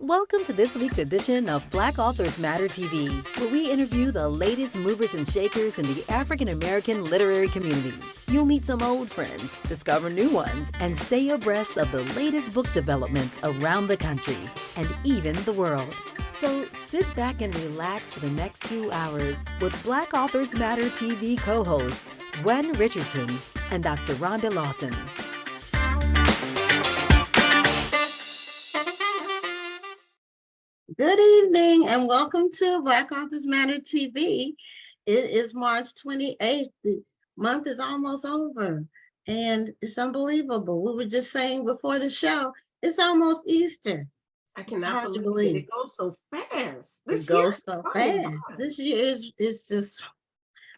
Welcome to this week's edition of Black Authors Matter TV, where we interview the latest movers and shakers in the African American literary community. You'll meet some old friends, discover new ones, and stay abreast of the latest book developments around the country and even the world. So sit back and relax for the next 2 hours with Black Authors Matter TV co-hosts Gwen Richardson and Dr. Rhonda Lawson. Good evening and welcome to Black Authors Matter TV. It is March 28th. The month is almost over and it's unbelievable. We were just saying before the show, it's almost Easter. I cannot believe it. It goes so fast. This year is just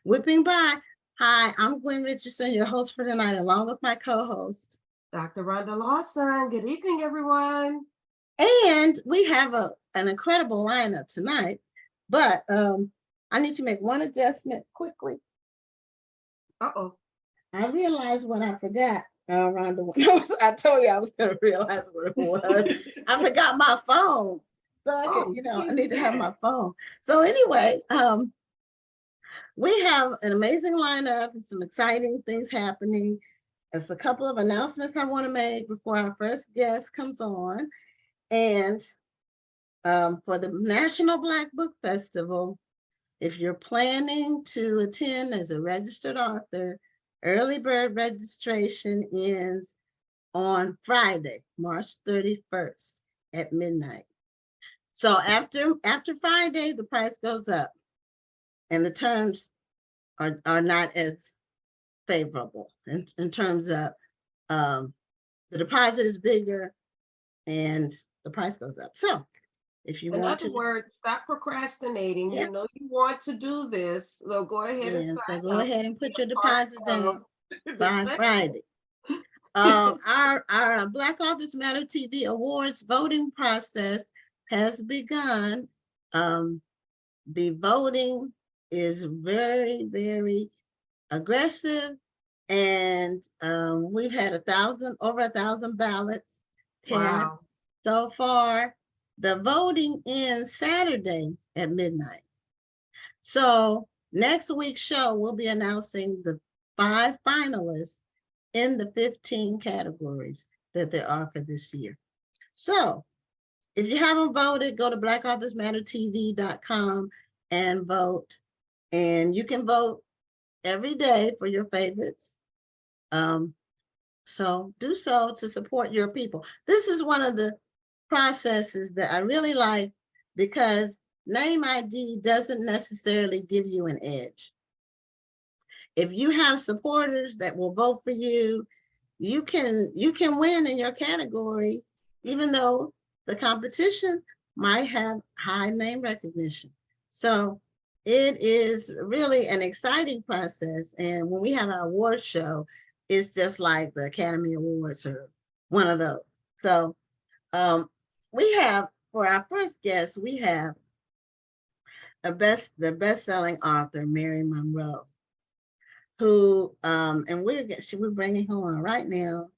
whipping by. Hi, I'm Gwen Richardson, your host for tonight, along with my co-host, Dr. Rhonda Lawson. Good evening, everyone. And we have an incredible lineup tonight, but I need to make one adjustment quickly. Uh-oh. I realized what I forgot. Rhonda, I told you I was going to realize what it was. I forgot my phone. So I need to have my phone. So anyway, we have an amazing lineup and some exciting things happening. There's a couple of announcements I want to make before our first guest comes on. And for the National Black Book Festival, if you're planning to attend as a registered author, early bird registration ends on Friday, March 31st at midnight. So after Friday, the price goes up and the terms are not as favorable in terms of the deposit is bigger and the price goes up. So if you want to— In other words, stop procrastinating. Yeah. You know you want to do this. So go ahead and sign go ahead and put your deposit down by Friday. Our Black Authors Matter TV Awards voting process has begun. The voting is very, very aggressive, and we've had over 1,000 ballots. Wow. So far. The voting ends Saturday at midnight. So next week's show, we'll be announcing the 5 finalists in the 15 categories that there are for this year. So if you haven't voted, go to blackauthors.mattertv.com and vote. And you can vote every day for your favorites. So do so to support your people. This is one of the processes that I really like because name ID doesn't necessarily give you an edge. If you have supporters that will vote for you, you can win in your category, even though the competition might have high name recognition. So it is really an exciting process. And when we have our award show, it's just like the Academy Awards or one of those. So we have, for our first guest, we have the best-selling author, Mary Monroe, who, and we're bringing her on right now.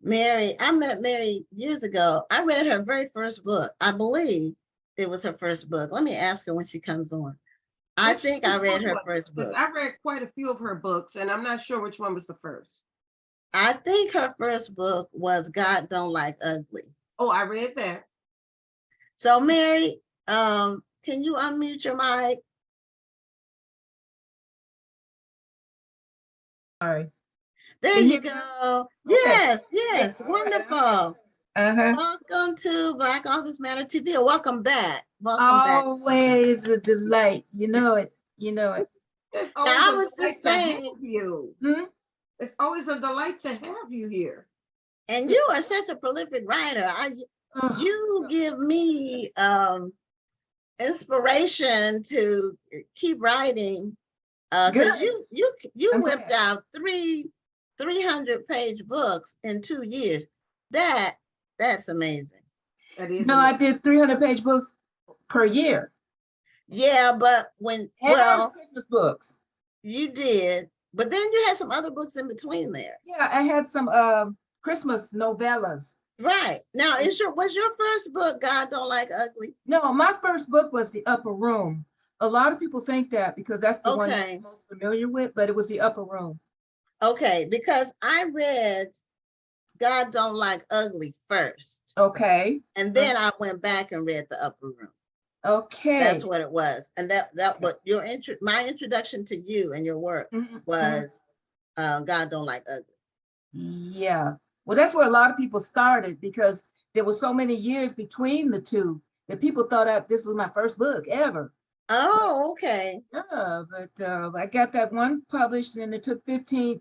Mary, I met Mary years ago. I read her very first book. I believe it was her first book. Let me ask her when she comes on. I think I read her first book. I read quite a few of her books, and I'm not sure which one was the first. I think her first book was God Don't Like Ugly. Oh, I read that. So Mary, can you unmute your mic? Sorry. There you go. Yes, yes, wonderful. Welcome to Black Authors Matter TV. Welcome back. Always a delight. You know it. I was just saying you. It's always a delight to have you here. And you are such a prolific writer. You give me inspiration to keep writing. Because you whipped out 300-page books in 2 years. That's amazing. That is. No, I did 300-page books per year. Yeah, but Christmas books. You did, but then you had some other books in between there. Yeah, I had some Christmas novellas Right. Now, was your first book, God Don't Like Ugly? No, my first book was The Upper Room. A lot of people think that because that's the one that Okay. I'm most familiar with, but it was The Upper Room. Okay, because I read God Don't Like Ugly first. Okay. And then I went back and read The Upper Room. Okay. That's what it was. And that what my introduction to you and your work was God Don't Like Ugly. Yeah. Well, that's where a lot of people started because there were so many years between the two that people thought this was my first book ever. Oh, okay. Yeah, but I got that one published and it took 15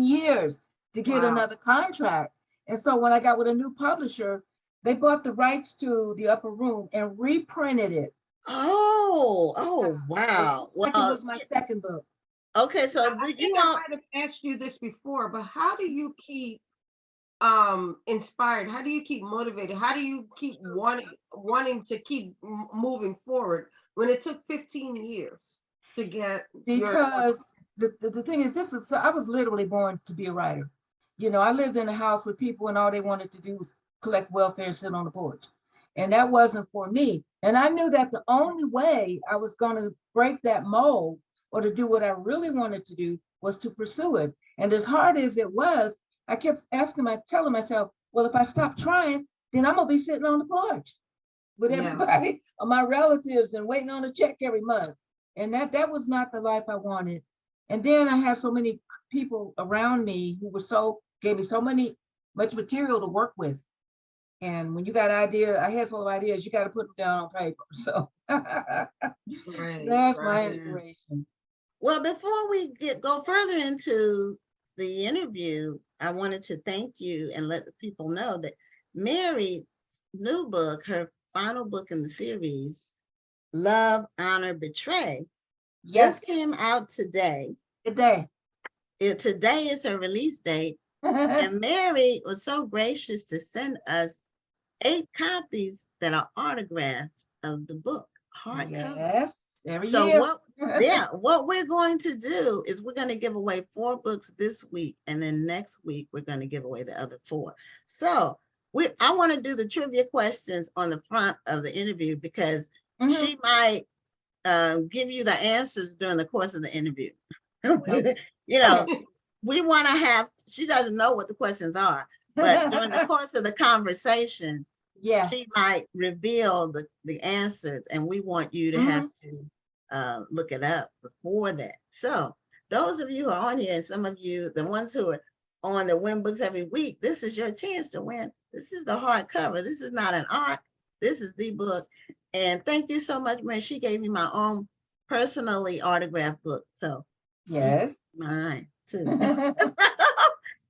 years to get another contract. And so when I got with a new publisher, they bought the rights to The Upper Room and reprinted it. Oh, wow. Like it was my second book. Okay, so I think I might have asked you this before, but how do you keep inspired? How do you keep motivated? How do you keep wanting to keep moving forward when it took 15 years to get? Because the thing is, so I was literally born to be a writer. You know, I lived in a house with people and all they wanted to do was collect welfare and sit on the porch. And that wasn't for me. And I knew that the only way I was going to break that mold or to do what I really wanted to do was to pursue it. And as hard as it was, I kept telling myself, well, if I stop trying, then I'm gonna be sitting on the porch with everybody, my relatives, and waiting on a check every month. And that was not the life I wanted. And then I had so many people around me who gave me so much material to work with. And when you got a head full of ideas, you got to put them down on paper. So that's my inspiration. Well, before we go further into the interview, I wanted to thank you and let the people know that Mary's new book, her final book in the series, Love, Honor, Betray, just came out today. Today is her release date. And Mary was so gracious to send us 8 copies that are autographed of the book, hardcover. Yes, every so year. What we're going to do is we're going to give away 4 books this week, and then next week we're going to give away the other 4. So I want to do the trivia questions on the front of the interview because she might give you the answers during the course of the interview. You know, we want to she doesn't know what the questions are, but during the course of the conversation, she might reveal the answers, and we want you to have to look it up before that. So those of you who are on here, and some of you, the ones who are on the Win Books Every Week, this is your chance to win. This is the hardcover. This is not an ARC. This is the book. And thank you so much, Mary. She gave me my own personally autographed book. So yes, mine too.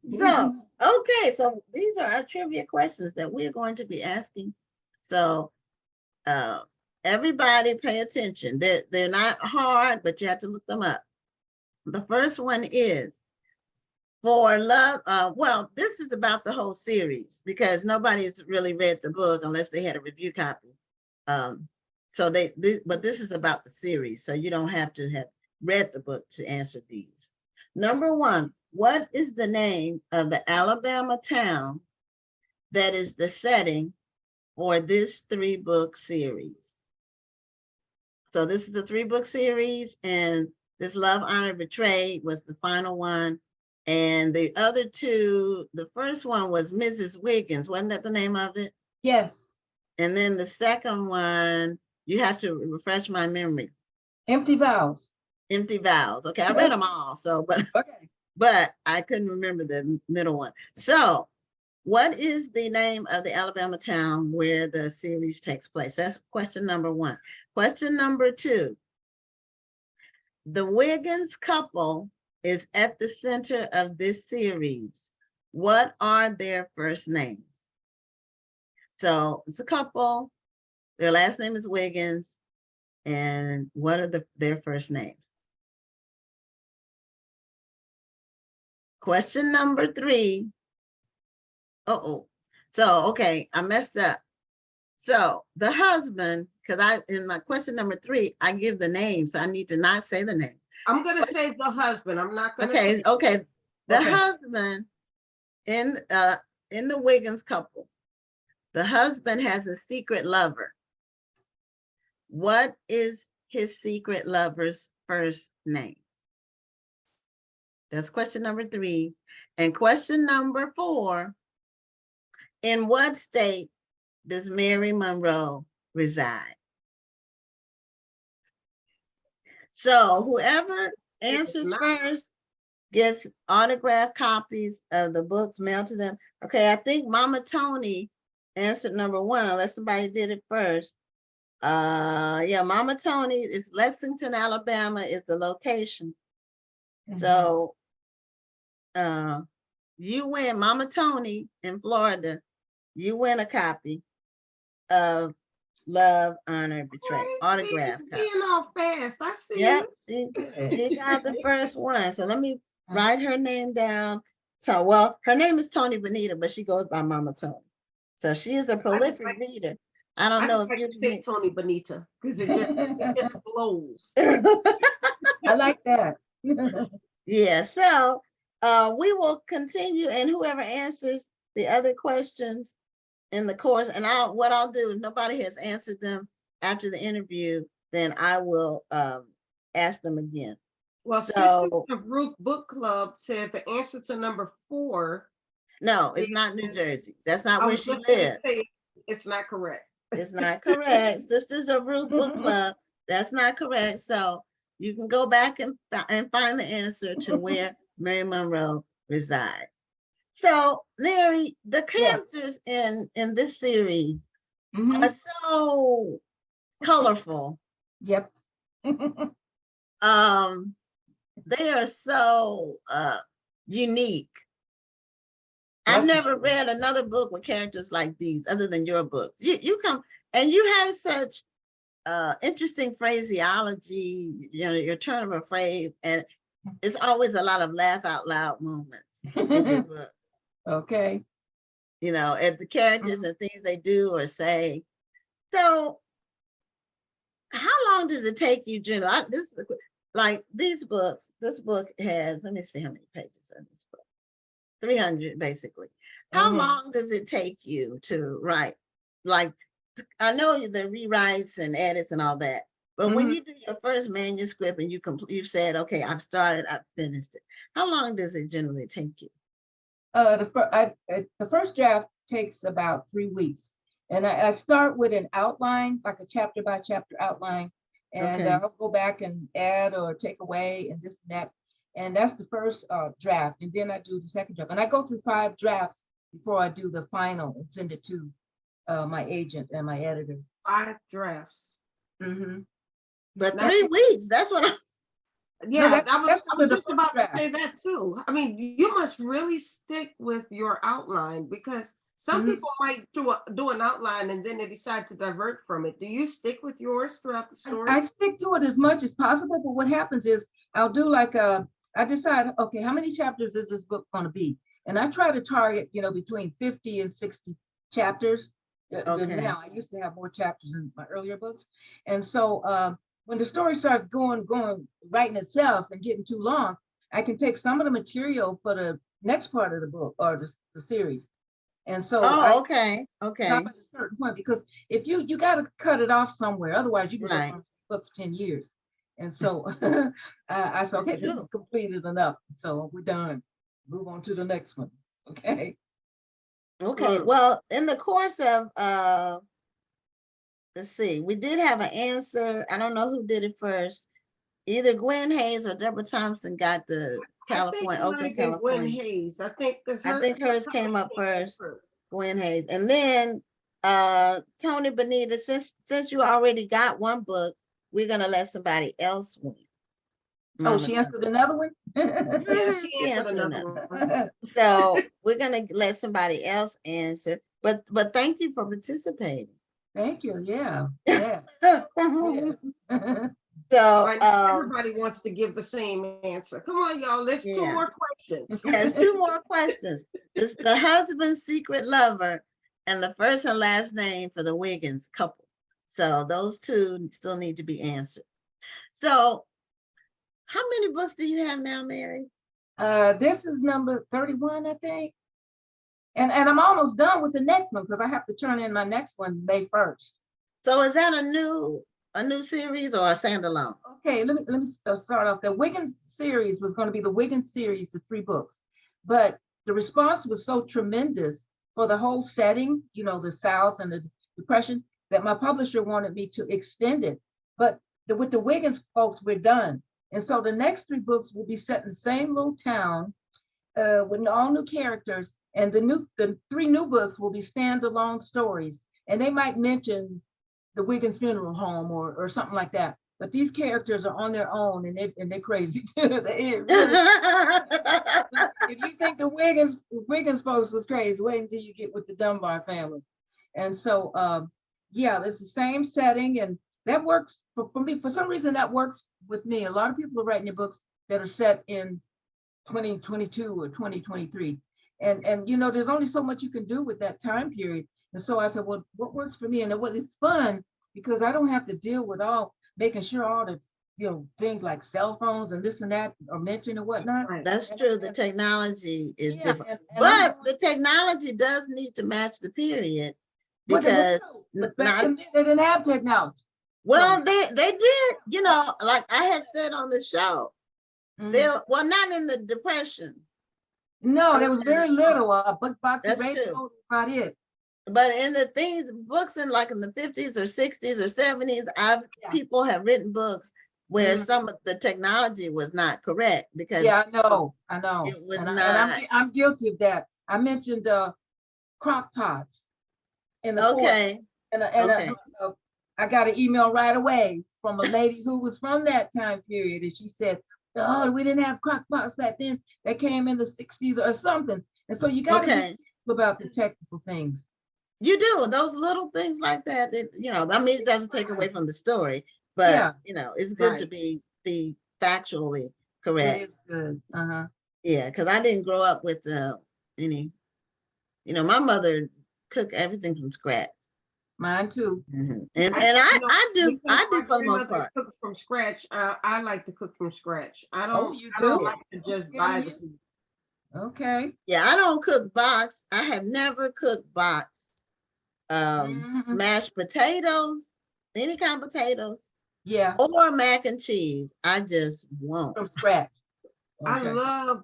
So, okay, so these are our trivia questions that we're going to be asking. So everybody pay attention. They're not hard, but you have to look them up. The first one is, for love, well, this is about the whole series because nobody's really read the book unless they had a review copy. But this is about the series, so you don't have to have read the book to answer these. Number 1, what is the name of the Alabama town that is the setting for this 3-book series? So this is a 3-book series, and this Love, Honor, Betray was the final one. And the other 2, the first one was Mrs. Wiggins. Wasn't that the name of it? Yes. And then the second one, you have to refresh my memory. Empty Vows. Empty Vows. Okay, I read them all. So, but I couldn't remember the middle one. So, what is the name of the Alabama town where the series takes place? That's question number 1. Question number 2. The Wiggins couple is at the center of this series. What are their first names? So it's a couple. Their last name is Wiggins. And what are their first names? Question number 3. So, okay, I messed up. So the husband, because in my question number 3, I give the name, so I need to not say the name. I'm going to say the husband. I'm not going to Okay. The husband in in the Wiggins couple, the husband has a secret lover. What is his secret lover's first name? That's question number 3. And question number 4, in what state does Mary Monroe reside? So whoever answers first gets autographed copies of the books mailed to them. Okay, I think Mama Tony answered number 1, unless somebody did it first. Yeah, Mama Tony is Lexington, Alabama is the location. So you win, Mama Tony in Florida, you win a copy of Love, Honor, Betray, autograph copy. Being all fast, I see. Yep, she got the first one. So let me write her name down. So, well, her name is Tony Benita, but she goes by Mama Tony. So she is a prolific reader. I don't know if you say Tony Benita because it just blows. I like that. Yeah, so we will continue, and whoever answers the other questions in the course, and what I'll do, if nobody has answered them after the interview, then I will ask them again. Well, Sisters of Ruth Book Club said the answer to number 4. No, it's not New Jersey. That's not where she lives. It's not correct. It's not correct. Sisters of Ruth Book Club, that's not correct. So you can go back and find the answer to where Mary Monroe resides. So, Mary, the characters in this series are so colorful. Yep. They are so unique. I've never read another book with characters like these other than your books. You come and you have such interesting phraseology, you know, your turn of a phrase, and it's always a lot of laugh out loud moments in your book. Okay. You know, at the characters and things they do or say. So how long does it take you, Jenna? Like these books, this book has, let me see how many pages are in this book. 300 basically. How long does it take you to write? Like, I know the rewrites and edits and all that, but when you do your first manuscript and you said, okay, I've started, I've finished it. How long does it generally take you? The first draft takes about 3 weeks. And I start with an outline, like a chapter by chapter outline. And I'll go back and add or take away and this and that. And that's the first draft. And then I do the second draft. And I go through 5 drafts before I do the final and send it to my agent and my editor. 5 drafts. But 3 weeks, that's what I'm. Yeah, I was just about to say that too. I mean, you must really stick with your outline because some people might do an outline and then they decide to divert from it. Do you stick with yours throughout the story? I stick to it as much as possible, but what happens is I'll do like I decide, okay, how many chapters is this book going to be? And I try to target, you know, between 50 and 60 chapters. Now, I used to have more chapters in my earlier books. And so when the story starts going, writing itself and getting too long, I can take some of the material for the next part of the book or the series. And so okay. Stop at a certain point, because if you got to cut it off somewhere, otherwise you can go on a book for 10 years. And so I said, okay, this is completed enough. So we're done. Move on to the next one. Okay. Okay. Well, in the course of let's see, we did have an answer. I don't know who did it first. Either Gwen Hayes or Deborah Thompson got the California, Oakland, California. Gwen Hayes. I think hers came up first. Gwen Hayes, and then Tony Benita. Since you already got one book, we're gonna let somebody else win. She answered another one. Yeah, she answered another one. So we're gonna let somebody else answer. But thank you for participating. Thank you. Yeah. So everybody wants to give the same answer. Come on, y'all. Let's 2 more questions. Yes, 2 more questions. It's the husband's secret lover and the first and last name for the Wiggins couple. So those 2 still need to be answered. So how many books do you have now, Mary? This is number 31, I think. And I'm almost done with the next one because I have to turn in my next one May 1st. So is that a new series or a standalone? Okay, let me start off. The Wiggins series was going to be the Wiggins series, the 3 books, but the response was so tremendous for the whole setting, the South and the Depression, that my publisher wanted me to extend it. But with the Wiggins folks, we're done. And so the next 3 books will be set in the same little town with all new characters. And the 3 new books will be standalone stories. And they might mention the Wiggins Funeral Home or something like that. But these characters are on their own, and they're crazy. If you think the Wiggins folks was crazy, wait until you get with the Dunbar family. And so, yeah, it's the same setting, and that works for me. For some reason, that works with me. A lot of people are writing their books that are set in 2022 or 2023. And there's only so much you can do with that time period. And so I said, well, what works for me? And it's fun because I don't have to deal with making sure all the things like cell phones and this and that are mentioned and whatnot. Right. That's true. The technology is different, and the technology does need to match the period but because back then they didn't have technology. well, they did, like I have said on the show, well, not in the Depression. No, there was very little. A book box That's radio true. was about it. But in the books in like in the 50s or 60s or 70s, people have written books where some of the technology was not correct because I know it was and not. I'm guilty of that. I mentioned crock pots in the Okay. I got an email right away from a lady who was from that time period, and she said, "Oh, we didn't have crock pots back then. That came in the 60s or something." And so you got to be careful about the technical things. You do those little things like that. I mean, it doesn't take away from the story, but it's good to be factually correct. It is good. Yeah, because I didn't grow up with any. My mother cooked everything from scratch. Mine too. And I do for the most part. Cook from scratch. I like to cook from scratch. I don't. You I do? don't like to just buy the food. Okay. Yeah, I don't cook box. I have never cooked box. Mashed potatoes, any kind of potatoes. Yeah. Or mac and cheese. I just won't. From scratch. Okay. I love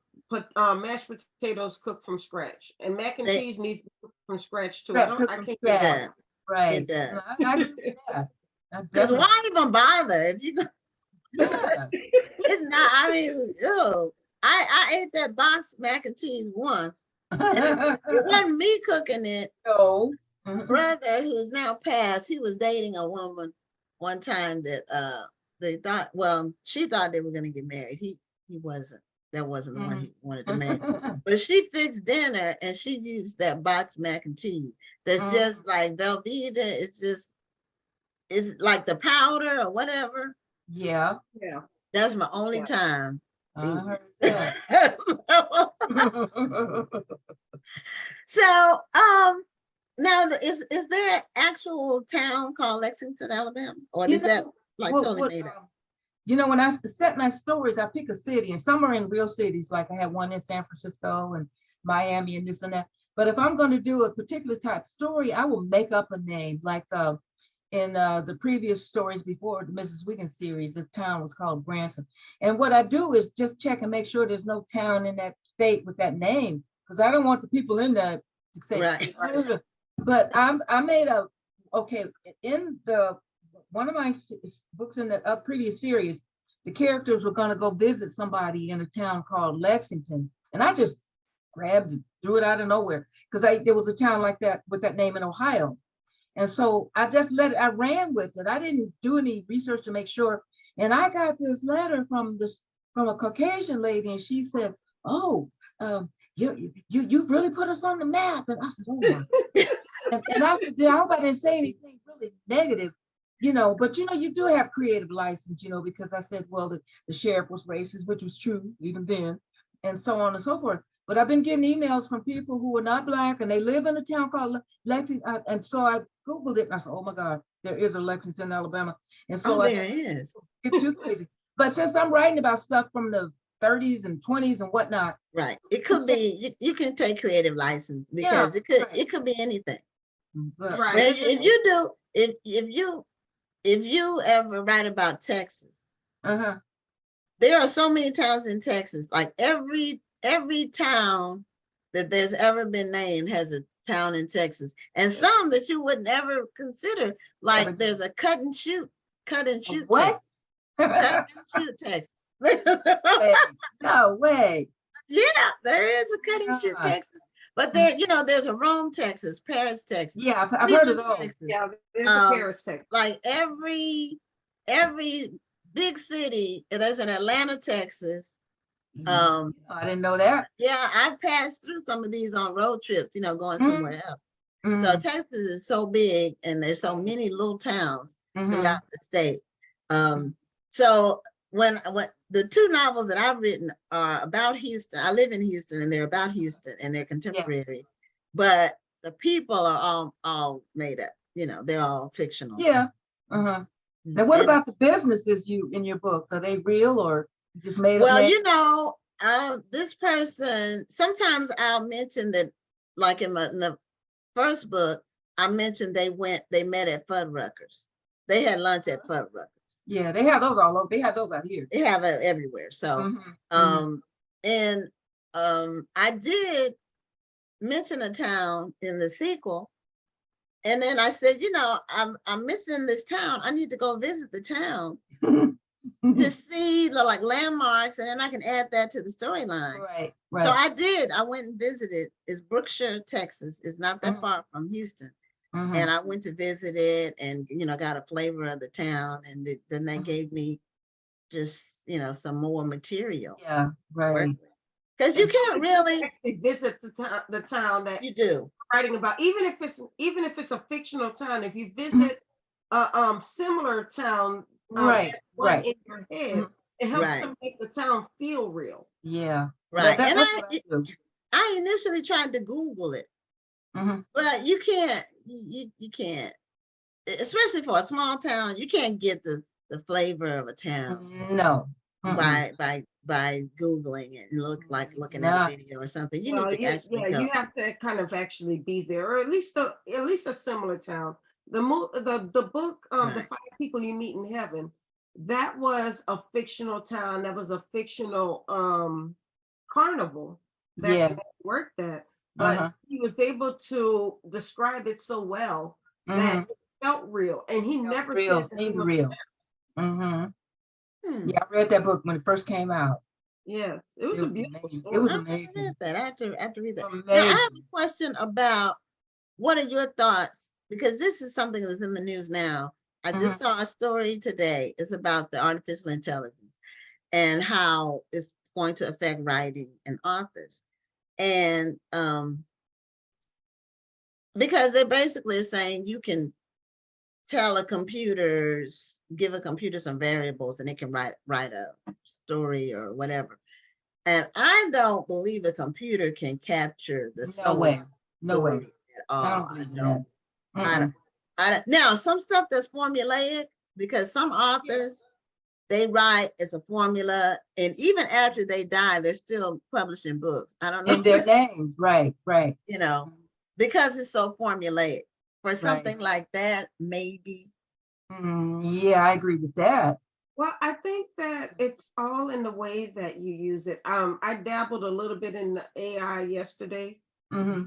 mashed potatoes cooked from scratch, and mac and cheese needs to be cooked from scratch too. I can't do that. Right. It does. Yeah. Because why even bother if you go? Yeah. It's not. I mean, I ate that box mac and cheese once. And it wasn't me cooking it. No. My brother, who is now passed, he was dating a woman one time that they thought, well, she thought they were going to get married. He wasn't. That wasn't the one he wanted to marry. But she fixed dinner and she used that box mac and cheese. That's just like Velveeta. It's like the powder or whatever. Yeah. That's my only time. I heard that. So, now is there an actual town called Lexington, Alabama, or is that like totally made up? When I set my stories, I pick a city, and some are in real cities. Like I have one in San Francisco and Miami and this and that. But if I'm going to do a particular type story, I will make up a name. Like in the previous stories before the Mrs. Wiggins series, the town was called Branson. And what I do is just check and make sure there's no town in that state with that name, because I don't want the people in that to say. Right. But I made in one of my books in the previous series, the characters were going to go visit somebody in a town called Lexington, and I just grabbed it, threw it out of nowhere, because there was a town like that with that name in Ohio. And so I just I ran with it. I didn't do any research to make sure. And I got this letter from a Caucasian lady, and she said, "Oh, you've really put us on the map." And I said, "Oh my." and I said, I hope I didn't say anything really negative, but you do have creative license, because I said, well, the sheriff was racist, which was true even then, and so on and so forth. But I've been getting emails from people who are not Black and they live in a town called Lexington. And so I Googled it and I said, oh my God, there is a Lexington, Alabama. And so there is. It's too crazy. But since I'm writing about stuff from the 30s and 20s and whatnot. Right. It could be, you can take creative license Yeah, because it right. could be anything. But Right. But if you do, if you ever write about Texas, there are so many towns in Texas, like every town that there's ever been named has a town in Texas, and some that you would never consider, like there's a cut and shoot what? Texas. Cut and shoot Texas. No way. Yeah, there is a cut and shoot Texas. But there, you know, there's a Rome, Texas, Paris, Texas. Yeah, I've heard of Cleveland, those. Texas. Yeah, there's a Paris, Texas. Like every big city, there's an Atlanta, Texas. I didn't know that. Yeah, I passed through some of these on road trips, you know, going somewhere else. So Texas is so big, and there's so many little towns throughout the state. So when the two novels that I've written are about Houston, I live in Houston, and they're about Houston, and they're contemporary, but the people are all made up. You know, they're all fictional. Yeah. Now, what about the businesses in your books? Are they real or just made up? Well, you know, this person, sometimes I'll mention that, like in the first book, I mentioned they met at Fuddruckers. They had lunch at Fuddruckers. Yeah, they have those all over. They have those out here. They have it everywhere. So, I did mention a town in the sequel. And then I said, you know, I'm mentioning this town. I need to go visit the town to see like landmarks, and then I can add that to the storyline. Right. So I did. I went and visited. It's Brookshire, Texas. It's not that far from Houston. And I went to visit it, and you know, got a flavor of the town, and then they gave me just, you know, some more material. Yeah, right. Because you can't really actually visit the town that you do writing about, even if it's a fictional town. If you visit a similar town, right in your head, it helps to make the town feel real. Yeah, right. And I initially tried to Google it, but you can't. You can't, especially for a small town. You can't get the flavor of a town. No. By Googling it and looking at a video or something. You need to actually go. You have to kind of actually be there, or at least a similar town. The book, The 5 People You Meet in Heaven, that was a fictional town. That was a fictional carnival that worked at. But he was able to describe it so well that it felt real, and he never seemed real. Yeah, I read that book when it first came out. Yes, it was a beautiful story. It was amazing. I read that. I have to read that. Amazing. Now, I have a question about what are your thoughts, because this is something that's in the news now. I just saw a story today. It's about the artificial intelligence and how it's going to affect writing and authors. And because they basically are saying you can give a computer some variables and it can write a story or whatever. And I don't believe a computer can capture the story. No way. At all. I don't. Now, some stuff that's formulaic, because some authors, they write as a formula, and even after they die, they're still publishing books. I don't know. And their names, right. You know, because it's so formulaic. For something like that, maybe. Yeah, I agree with that. Well, I think that it's all in the way that you use it. I dabbled a little bit in the AI yesterday. But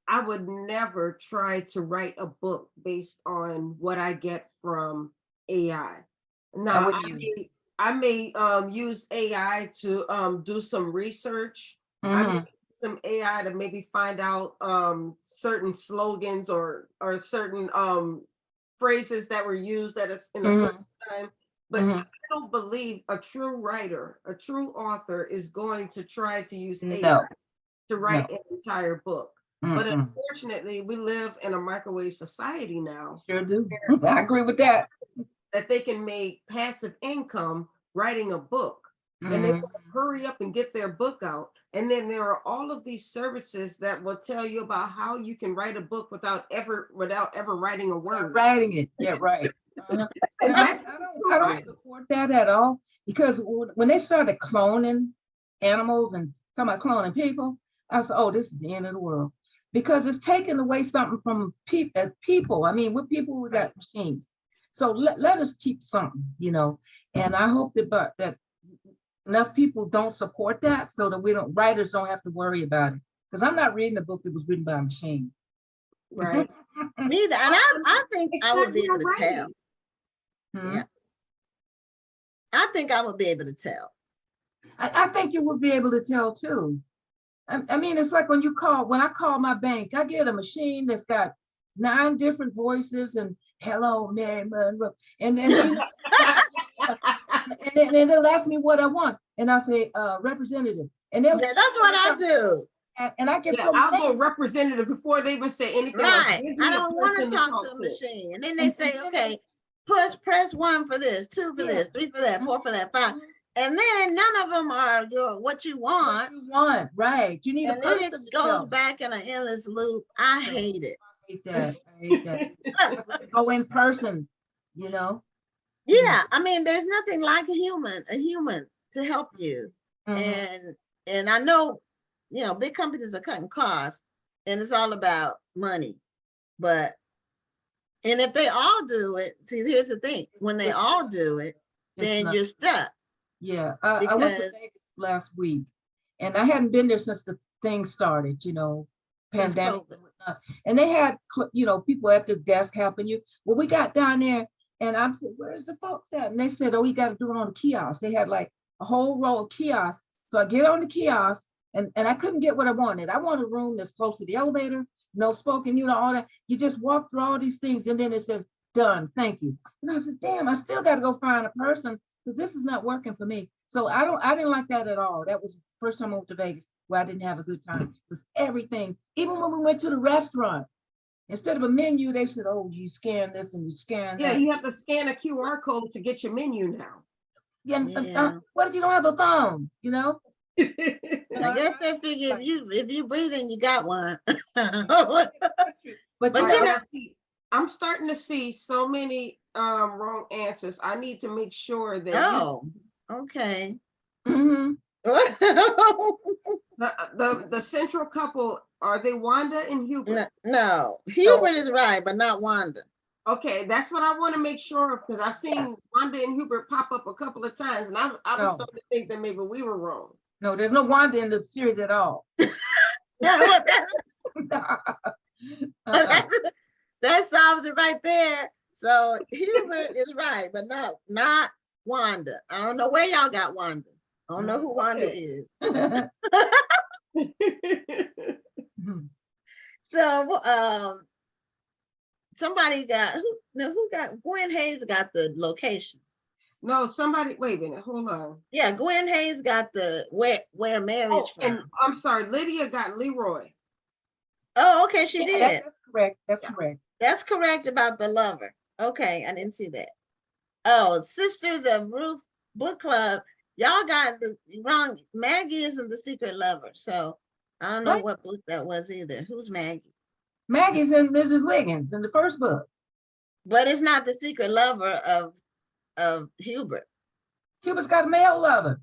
I would never try to write a book based on what I get from AI. Now, I may use AI to do some research. I may use some AI to maybe find out certain slogans or certain phrases that were used at in a certain time. But I don't believe a true writer, a true author is going to try to use AI to write an entire book. But unfortunately, we live in a microwave society now. Sure do. I agree with that. That they can make passive income writing a book. And they want to hurry up and get their book out. And then there are all of these services that will tell you about how you can write a book without ever writing a word. Writing it, yeah, right. I don't support that at all, because when they started cloning animals and talking about cloning people. I said, oh, this is the end of the world. Because it's taking away something from people. I mean, we're people who got machines. So let us keep something, you know. And I hope that enough people don't support that so that writers don't have to worry about it. Because I'm not reading a book that was written by a machine. Right. Neither. And I think I would be able to tell. Yeah. I think I would be able to tell. I think you would be able to tell too. I mean, it's like when I call my bank, I get a machine that's got 9 different voices and hello, Mary Monroe. And then, and then they'll ask me what I want. And I'll say, representative. And that's what I do. And I get I'll go representative before they even say anything. Right. I don't want to talk to a machine. And then they say, okay, press 1 for this, 2 for this, 3 for that, 4 for that, 5. And then none of them are what you want. Right. You need and then it goes back in an endless loop. I hate it. I hate that. Go in person, you know. Yeah, I mean, there's nothing like a human to help you. And I know, you know, big companies are cutting costs and it's all about money. And if they all do it, see, here's the thing, when they all do it, then you're stuck. Yeah, I went to Vegas last week and I hadn't been there since the thing started, you know, pandemic. And they had, you know, people at the desk helping you. Well, we got down there and I said, where's the folks at? And they said, oh, you got to do it on the kiosk. They had like a whole row of kiosks. So I get on the kiosk and I couldn't get what I wanted. I want a room that's close to the elevator, no spoken, you know, all that. You just walk through all these things and then it says, done, thank you. And I said, damn, I still got to go find a person because this is not working for me. So I didn't like that at all. That was the first time I went to Vegas where I didn't have a good time. Because everything, even when we went to the restaurant, instead of a menu, they said, oh, you scan this and you scan that. Yeah, you have to scan a QR code to get your menu now. Yeah. What if you don't have a phone, you know? I guess they figure if you breathing, you got one. but you know, I'm starting to see so many wrong answers. I need to make sure that okay. Mm-hmm. the central couple, are they Wanda and Hubert? No. Hubert is right, but not Wanda. Okay, that's what I want to make sure of because I've seen Wanda and Hubert pop up a couple of times, and I was starting to think that maybe we were wrong. No, there's no Wanda in the series at all. That solves it right there. So Hubert is right, but not Wanda. I don't know where y'all got Wanda. I don't know who Wanda is. So somebody got who got Gwen Hayes got the location. No, somebody, wait a minute, hold on. Yeah, Gwen Hayes got the where Mary's from. And I'm sorry, Lydia got Leroy. Oh, okay, she did. That's correct. That's correct. That's correct about the lover. Okay, I didn't see that. Oh, Sisters of Ruth Book Club. Y'all got the wrong. Maggie isn't the secret lover. So I don't know what book that was either. Who's Maggie? Maggie's in Mrs. Wiggins in the first book. But it's not the secret lover of Hubert. Hubert's got a male lover.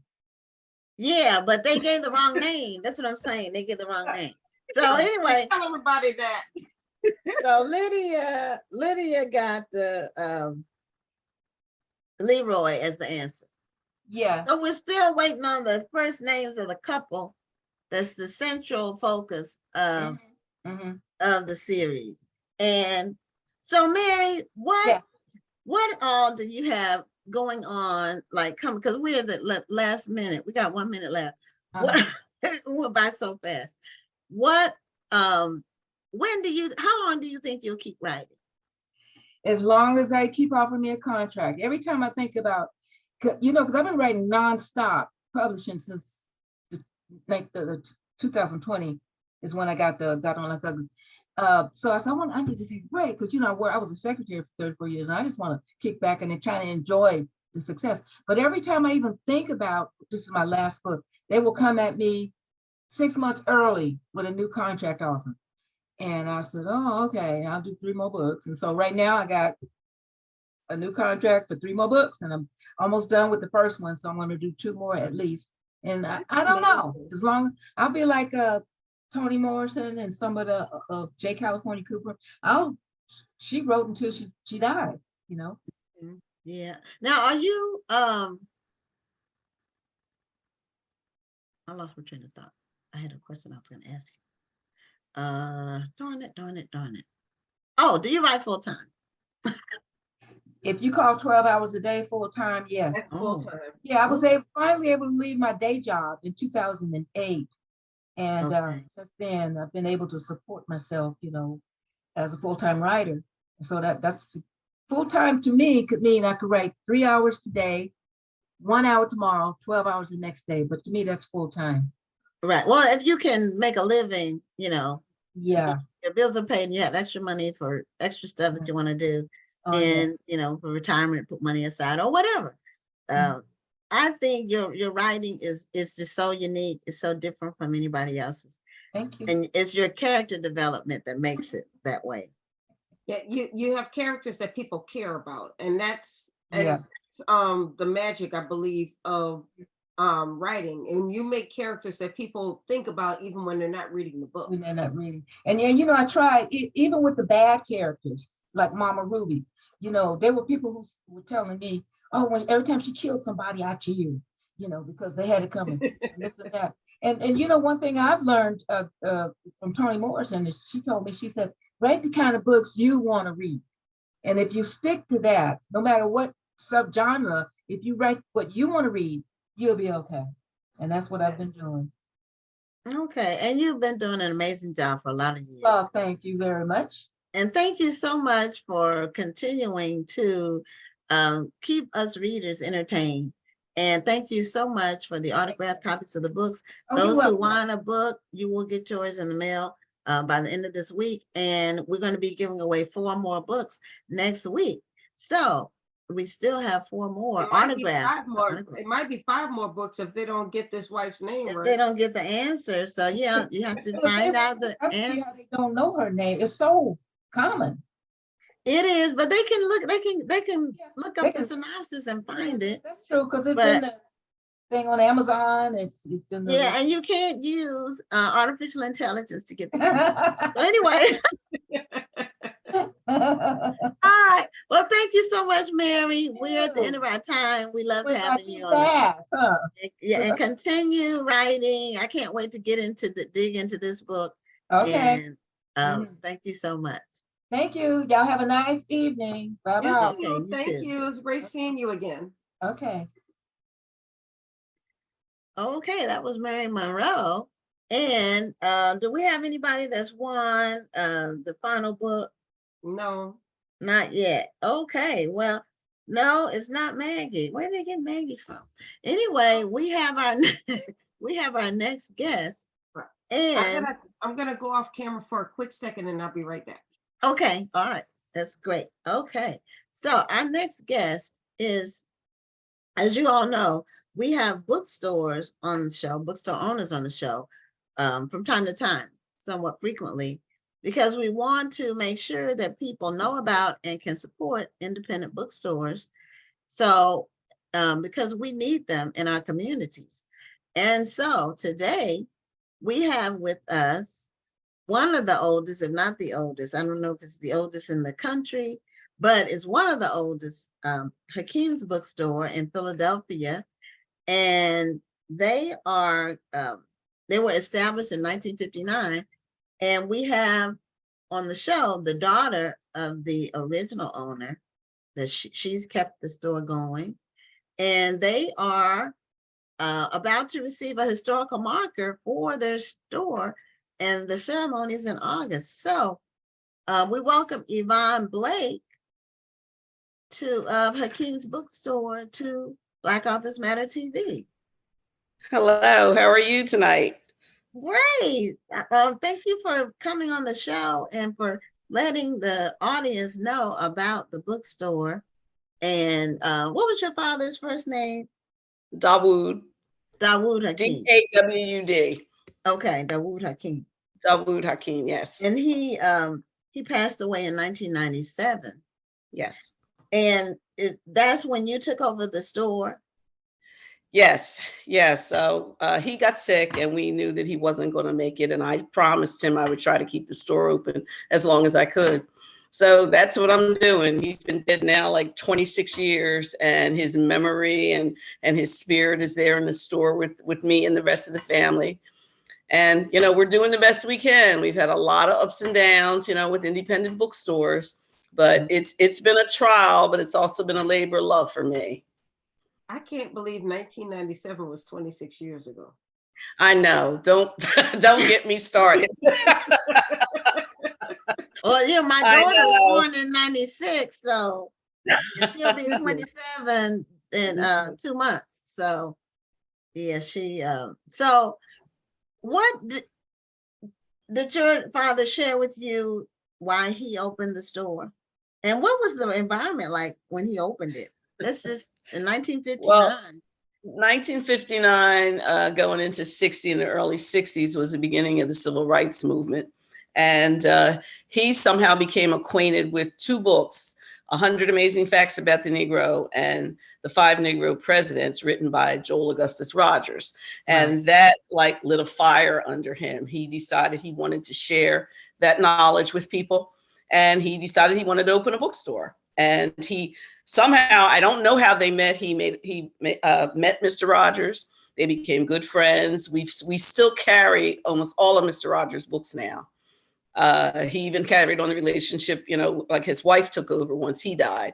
Yeah, but they gave the wrong name. That's what I'm saying. They gave the wrong name. So anyway, tell everybody that. So Lydia got the Leroy as the answer. Yeah. So we're still waiting on the first names of the couple. That's the central focus of the series. And so Mary, what all do you have going on? Like, because we're at the last minute. We got 1 minute left. What it went by so fast. What how long do you think you'll keep writing? As long as I keep offering me a contract. Every time I think about, you know, because I've been writing nonstop publishing since the 2020 is when I got on Like Ugly. So I said, I need to take a break because, you know, I was a secretary for 34 years and I just want to kick back and then try to enjoy the success. But every time I even think about, this is my last book, they will come at me 6 months early with a new contract offer. And I said, oh, okay, I'll do 3 more books. And so right now I got a new contract for 3 more books and I'm almost done with the first one. So I'm going to do 2 more at least. And I don't know, as long I'll be like Toni Morrison and some of the J. California Cooper. She wrote until she died, you know. Yeah. Now, are you I lost my train of thought. I had a question I was going to ask you. Darn it. Oh, do you write full time? If you call 12 hours a day full time, yes. That's full time. Yeah, I was finally able to leave my day job in 2008. And since then, I've been able to support myself, you know, as a full-time writer. So that's full-time to me could mean I could write 3 hours today, 1 hour tomorrow, 12 hours the next day. But to me, that's full-time. Right. Well, if you can make a living, you know, yeah, your bills are paid and you have extra money for extra stuff that you want to do, and you know, for retirement, put money aside or whatever. I think your writing is just so unique. It's so different from anybody else's. Thank you. And it's your character development that makes it that way. Yeah, you have characters that people care about, and that's the magic, I believe, of writing. And you make characters that people think about even when they're not reading the book. When they're not reading. And yeah, you know, I tried even with the bad characters like Mama Ruby. You know, there were people who were telling me, oh, every time she killed somebody, I cheered, you know, because they had it coming. This and that. And you know, one thing I've learned from Toni Morrison is she told me, she said, write the kind of books you want to read. And if you stick to that, no matter what subgenre, if you write what you want to read, you'll be okay. And that's what I've been doing. Okay. And you've been doing an amazing job for a lot of years. Well, thank you very much. And thank you so much for continuing to keep us readers entertained. And thank you so much for the autographed copies of the books. Those who want a book, you will get yours in the mail by the end of this week. And we're going to be giving away 4 more books next week. So we still have 4 more autographed. It might be 5 more books if they don't get this wife's name right. They don't get the answer. So yeah, you have to find out the answer. They don't know her name. It's so common. It is, but they can look. They can look up the synopsis and find it. That's true, because it's in the thing on Amazon. It's in the and you can't use artificial intelligence to get the so anyway. All right. Well, thank you so much, Mary. We're at the end of our time. We love having you on. And continue writing. I can't wait to dig into this book. Okay. And thank you so much. Thank you. Y'all have a nice evening. Bye-bye. Thank you. It's great seeing you again. Okay. Okay, that was Mary Monroe. And do we have anybody that's won the final book? No. Not yet. Okay, well, no, it's not Maggie. Where did they get Maggie from? Anyway, we have our next guest. And I'm gonna go off camera for a quick second and I'll be right back. Okay, all right. That's great. Okay. So our next guest is, as you all know, we have bookstores on the show, bookstore owners on the show from time to time, somewhat frequently, because we want to make sure that people know about and can support independent bookstores. So, because we need them in our communities. And so today we have with us one of the oldest, if not the oldest, I don't know if it's the oldest in the country, but it's one of the oldest, Hakeem's Bookstore in Philadelphia. And they were established in 1959. And we have on the show the daughter of the original owner, that she's kept the store going. And they are about to receive a historical marker for their store, and the ceremony is in August. So we welcome Yvonne Blake to Hakeem's Bookstore to Black Authors Matter TV. Hello, how are you tonight? Great. Thank you for coming on the show and for letting the audience know about the bookstore. And what was your father's first name? Dawood. Dawood Hakeem. D-A-W-U-D. Okay, Dawood Hakeem. Dawood Hakeem, yes. And he passed away in 1997. Yes. And that's when you took over the store? Yes, yes. So he got sick and we knew that he wasn't going to make it. And I promised him I would try to keep the store open as long as I could. So that's what I'm doing. He's been dead now like 26 years, and his memory and his spirit is there in the store with me and the rest of the family. And, we're doing the best we can. We've had a lot of ups and downs, with independent bookstores, but it's been a trial, but it's also been a labor of love for me. I can't believe 1997 was 26 years ago. I know. Don't get me started. Well, yeah, my daughter was born in 96, so she'll be 27 in 2 months. So yeah, so what did your father share with you why he opened the store? And what was the environment like when he opened it? This is in 1959. Well, 1959, going into 60 in the early 60s was the beginning of the civil rights movement. And he somehow became acquainted with two books, 100 Amazing Facts About the Negro and The Five Negro Presidents, written by Joel Augustus Rogers. And that lit a fire under him. He decided he wanted to share that knowledge with people. And he decided he wanted to open a bookstore. And he somehow, I don't know how they met. He met Mr. Rogers. They became good friends. We still carry almost all of Mr. Rogers' books now. He even carried on the relationship, like his wife took over once he died.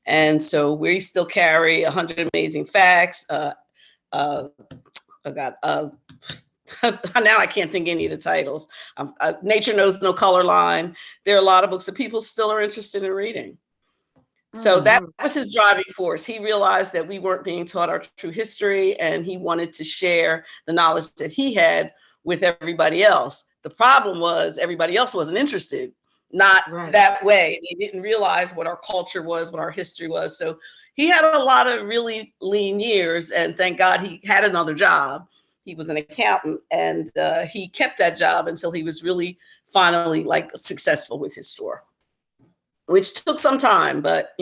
And so we still carry 100 Amazing Facts. Oh God, now I can't think any of the titles. Nature Knows No Color Line. There are a lot of books that people still are interested in reading. So that was his driving force. He realized that we weren't being taught our true history, and he wanted to share the knowledge that he had with everybody else. The problem was everybody else wasn't interested, not that way. They didn't realize what our culture was, what our history was. So he had a lot of really lean years, and thank God he had another job. He was an accountant, and he kept that job until he was really finally successful with his store, which took some time. But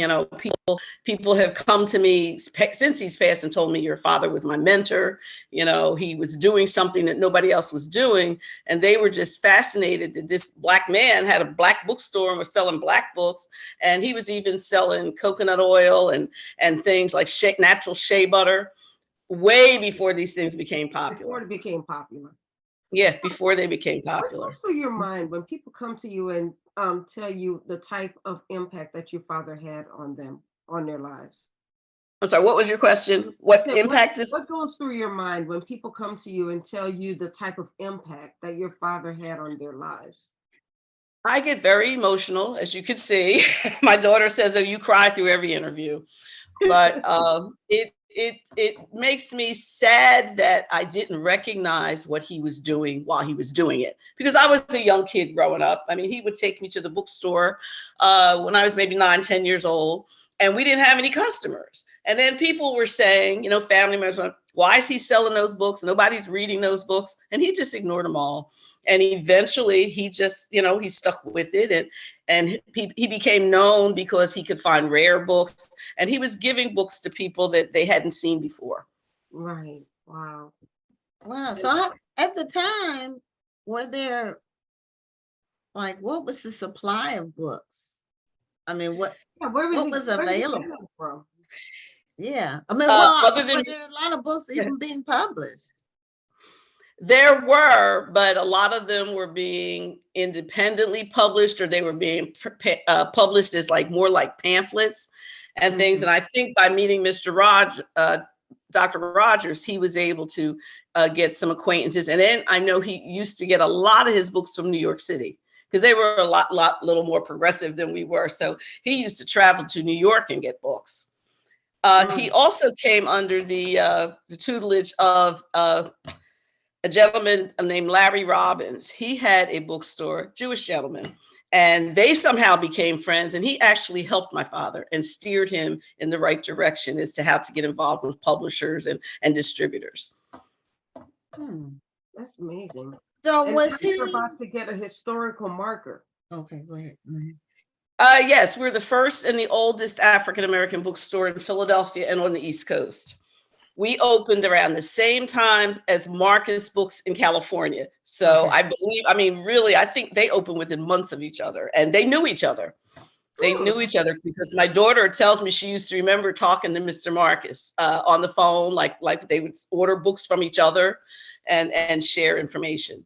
people have come to me since he's passed and told me, your father was my mentor. He was doing something that nobody else was doing, and they were just fascinated that this Black man had a Black bookstore and was selling Black books, and he was even selling coconut oil and things like natural shea butter way before these things became popular. Before it became popular. Yeah, before they became popular. What goes through your mind when people come to you and tell you the type of impact that your father had on them, on their lives? I'm sorry, what was your question? What impact is? What goes through your mind when people come to you and tell you the type of impact that your father had on their lives? I get very emotional, as you can see. My daughter says that you cry through every interview, but it makes me sad that I didn't recognize what he was doing while he was doing it, because I was a young kid growing up. I mean, he would take me to the bookstore when I was maybe 9, 10 years old, and we didn't have any customers. And then people were saying, family members, why is he selling those books? Nobody's reading those books. And he just ignored them all. And eventually he just, he stuck with it. And he became known because he could find rare books, and he was giving books to people that they hadn't seen before. Right. Wow. Wow. So at the time, were there, what was the supply of books? I mean, what was available? From? Yeah. I mean, other than, were there a lot of books even being published? There were, but a lot of them were being independently published, or they were being published as more like pamphlets and things. And I think by meeting Dr. Rogers, he was able to get some acquaintances. And then I know he used to get a lot of his books from New York City, because they were a little more progressive than we were. So he used to travel to New York and get books. He also came under the tutelage of a gentleman named Larry Robbins. He had a bookstore, Jewish gentleman, and they somehow became friends. And he actually helped my father and steered him in the right direction as to how to get involved with publishers and distributors. That's amazing. So was he about to get a historical marker? Okay, go ahead. Yes, we're the first and the oldest African-American bookstore in Philadelphia and on the East Coast. we opened around the same times as Marcus Books in California. So Okay. I believe, I mean, really, I think they opened within months of each other, and they knew each other. They knew each other because my daughter tells me she used to remember talking to Mr. Marcus on the phone, like they would order books from each other and share information.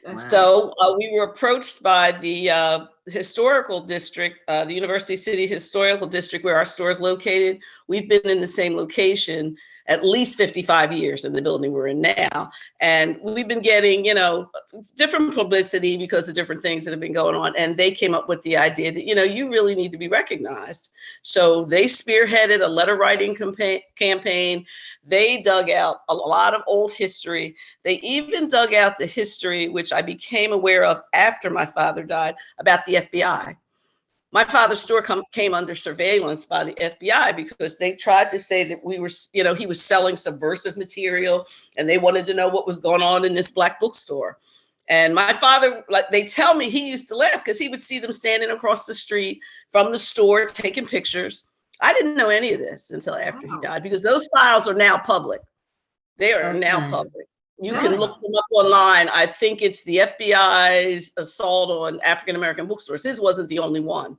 Wow. So we were approached by the historical district, the University City Historical District, where our store is located. We've been in the same location at least 55 years in the building we're in now. And we've been getting, you know, different publicity because of different things that have been going on. And they came up with the idea that, you know, you really need to be recognized. So they spearheaded a letter writing campaign. They dug out a lot of old history. They even dug out the history, which I became aware of after my father died, about the FBI. My father's store came under surveillance by the FBI because they tried to say that we were, you know, he was selling subversive material and they wanted to know what was going on in this Black bookstore. And my father, like they tell me, he used to laugh because he would see them standing across the street from the store taking pictures. I didn't know any of this until after he died because those files are now public. They are now public. You can look them up online. I think it's the FBI's assault on African-American bookstores. His wasn't the only one.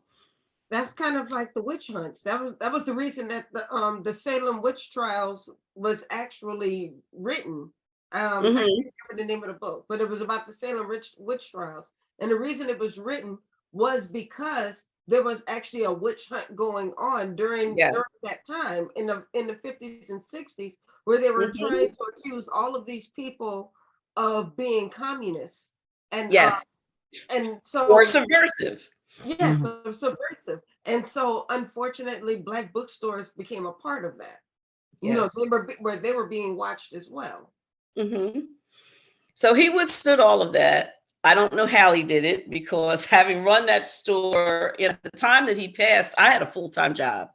That's kind of like the witch hunts. That was the reason that the Salem witch trials was actually written. I can't remember the name of the book, but it was about the Salem witch trials. And the reason it was written was because there was actually a witch hunt going on during that time in the 50s and 60s, where they were trying to accuse all of these people of being communists and and so or subversive. Yes, subversive. And so unfortunately, Black bookstores became a part of that. You know, they were being watched as well. So he withstood all of that. I don't know how he did it because having run that store, at the time that he passed, I had a full-time job.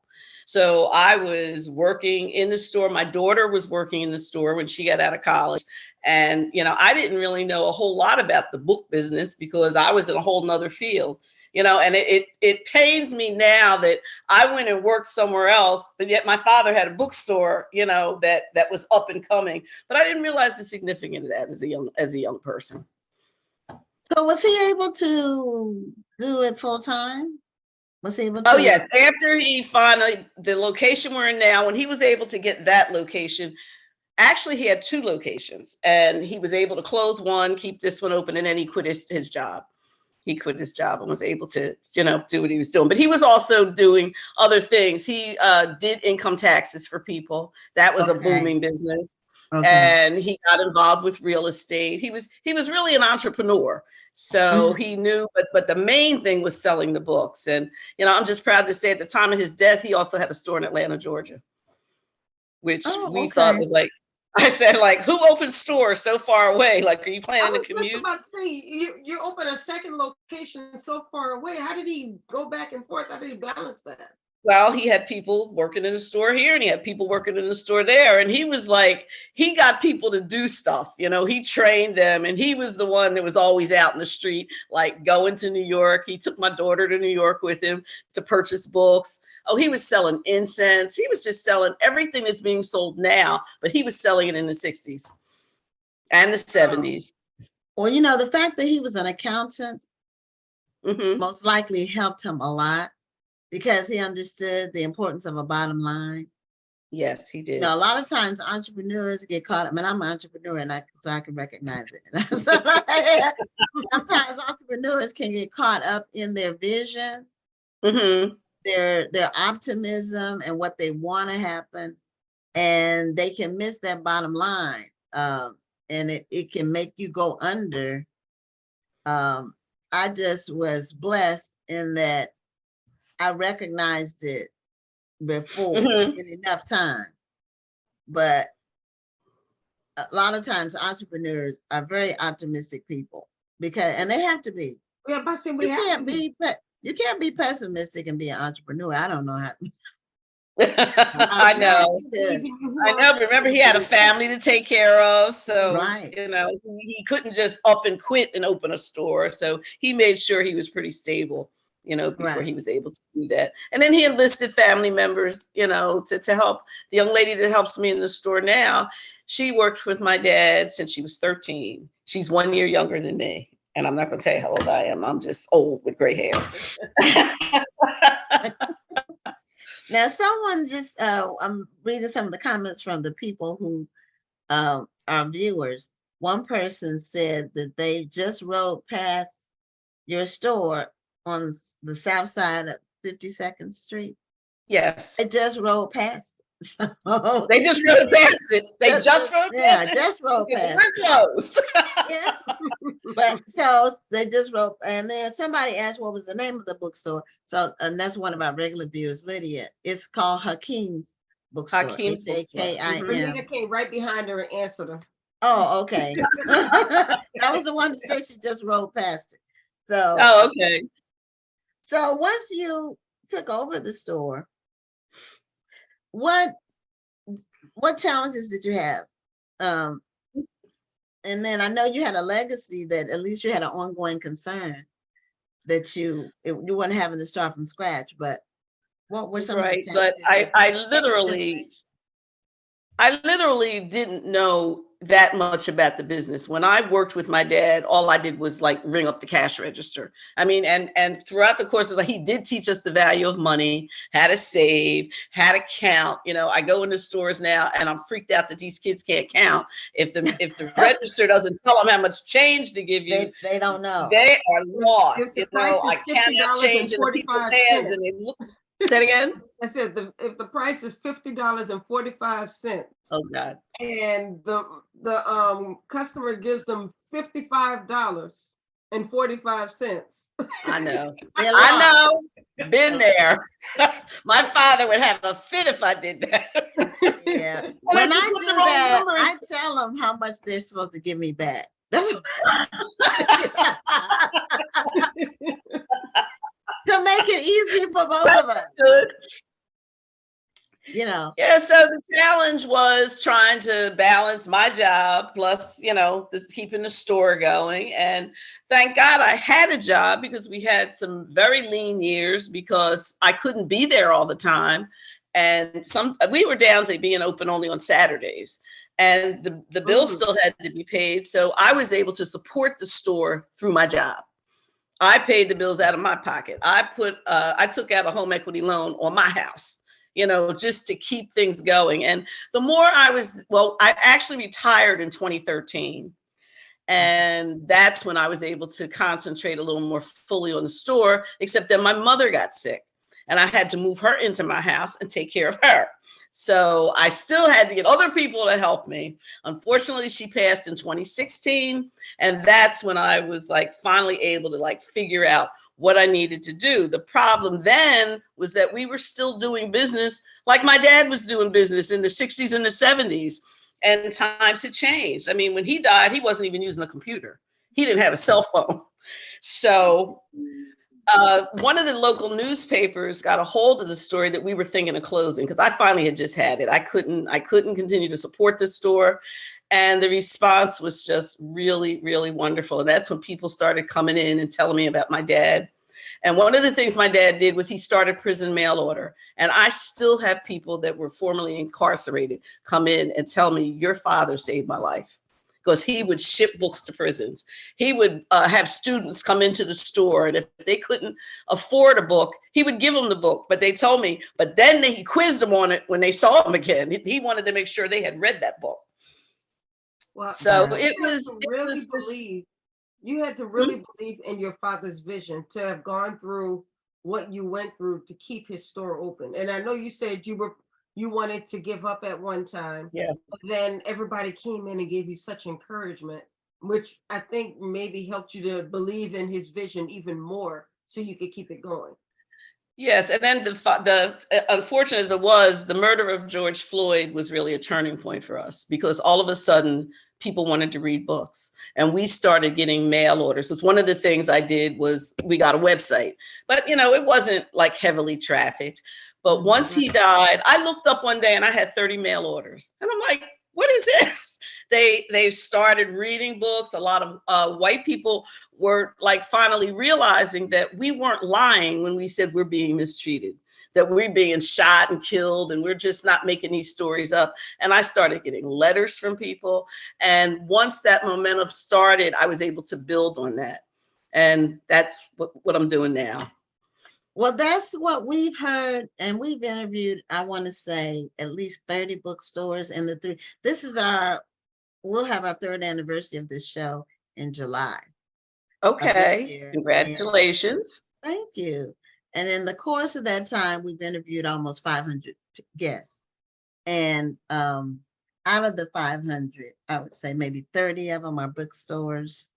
So I was working in the store. My daughter was working in the store when she got out of college. And, I didn't really know a whole lot about the book business because I was in a whole nother field. And it pains me now that I went and worked somewhere else, but yet my father had a bookstore, that was up and coming. But I didn't realize the significance of that as a young person. So was he able to do it full time? Was he able to? Oh yes, after he finally, the location we're in now, when he was able to get that location, actually he had 2 locations, and he was able to close one, keep this one open, and then he quit his job. He quit his job and was able to, do what he was doing. But he was also doing other things. He did income taxes for people. That was a booming business. And he got involved with real estate. He was really an entrepreneur. So he knew, but the main thing was selling the books. And, I'm just proud to say at the time of his death, he also had a store in Atlanta, Georgia, which we thought was like, I said, like, who opens stores so far away? Like, are you planning to commute? I was just about to say, you open a second location so far away. How did he go back and forth? How did he balance that? Well, he had people working in the store here and he had people working in the store there. And he was like, he got people to do stuff, he trained them. And he was the one that was always out in the street, like going to New York. He took my daughter to New York with him to purchase books. Oh, he was selling incense. He was just selling everything that's being sold now, but he was selling it in the 60s and the 70s. Well, the fact that he was an accountant most likely helped him a lot because he understood the importance of a bottom line. Yes, he did. A lot of times entrepreneurs get caught up. I mean, I'm an entrepreneur and so I can recognize it. Sometimes entrepreneurs can get caught up in their vision. Their optimism and what they want to happen, and they can miss that bottom line, and it can make you go under. I just was blessed in that I recognized it before in enough time, but a lot of times entrepreneurs are very optimistic people and they have to be. Yeah, but see, you can't be pessimistic and be an entrepreneur. I don't know how. I know. Remember, he had a family to take care of. So, he couldn't just up and quit and open a store. So he made sure he was pretty stable. before he was able to do that. And then he enlisted family members, to help. The young lady that helps me in the store now, she worked with my dad since she was 13. She's 1 year younger than me. And I'm not going to tell you how old I am. I'm just old with gray hair. Now, someone just, I'm reading some of the comments from the people who are viewers. One person said that they just rode past your store on the south side of 52nd Street. Yes. They just rode past. So they just rode past it. They just rode past it. Yeah, just rode past it. We're closed. Yeah. But so they just wrote, and then somebody asked what was the name of the bookstore. So, and that's one of our regular viewers, Lydia. It's called Hakim's Bookstore. Hakim's Bookstore. Hakim. Renita came right behind her and answered her. Oh, okay. That was the one that said she just rode past it. So. Oh, okay. So once you took over the store, what challenges did you have? And then I know you had a legacy that at least you had an ongoing concern that you weren't having to start from scratch, but what were some of the challenges? But I literally didn't know that much about the business. When I worked with my dad, all I did was like ring up the cash register. I mean, and throughout the course of he did teach us the value of money, how to save, how to count. I go into stores now and I'm freaked out that these kids can't count. If the register doesn't tell them how much change to give you, they don't know. They are lost. I cannot change in people's hands and they look. Say it again. I said if the price is $50.45. Oh God. And the customer gives them $55.45. I know. I know. Been there. My father would have a fit if I did that. Yeah. When I do that, I tell them how much they're supposed to give me back. That's what to make it easy for both of us. Good. Yeah, so the challenge was trying to balance my job plus, just keeping the store going. And thank God I had a job because we had some very lean years because I couldn't be there all the time. And we were down to being open only on Saturdays. And the bills still had to be paid. So I was able to support the store through my job. I paid the bills out of my pocket. I took out a home equity loan on my house, just to keep things going. And the more I actually retired in 2013. And that's when I was able to concentrate a little more fully on the store, except that my mother got sick and I had to move her into my house and take care of her. So I still had to get other people to help me. Unfortunately, she passed in 2016. And that's when I was finally able to figure out what I needed to do. The problem then was that we were still doing business like my dad was doing business in the 60s and the 70s. And times had changed. I mean, when he died, he wasn't even using a computer. He didn't have a cell phone. So one of the local newspapers got a hold of the story that we were thinking of closing because I finally had just had it. I couldn't continue to support the store. And the response was just really, really wonderful. And that's when people started coming in and telling me about my dad. And one of the things my dad did was he started prison mail order. And I still have people that were formerly incarcerated come in and tell me, your father saved my life. Because he would ship books to prisons. He would have students come into the store, and if they couldn't afford a book, he would give them the book. But they told me, but then he quizzed them on it when they saw him again. He wanted to make sure they had read that book. Well, so you had to really believe in your father's vision to have gone through what you went through to keep his store open. And I know you said you wanted to give up at one time. Yeah. But then everybody came in and gave you such encouragement, which I think maybe helped you to believe in his vision even more so you could keep it going. Yes. And then the unfortunate as it was, the murder of George Floyd was really a turning point for us because all of a sudden people wanted to read books and we started getting mail orders. So one of the things I did was we got a website, but it wasn't heavily trafficked. But once he died, I looked up one day and I had 30 mail orders. And I'm like, what is this? They started reading books. A lot of white people were like finally realizing that we weren't lying when we said we're being mistreated, that we're being shot and killed, and we're just not making these stories up. And I started getting letters from people. And once that momentum started, I was able to build on that. And that's what I'm doing now. Well, that's what we've heard, and we've interviewed, I want to say, at least 30 bookstores in the three. We'll have our 3rd anniversary of this show in July. Okay, congratulations. Thank you. And in the course of that time, we've interviewed almost 500 guests. And out of the 500, I would say maybe 30 of them are bookstores,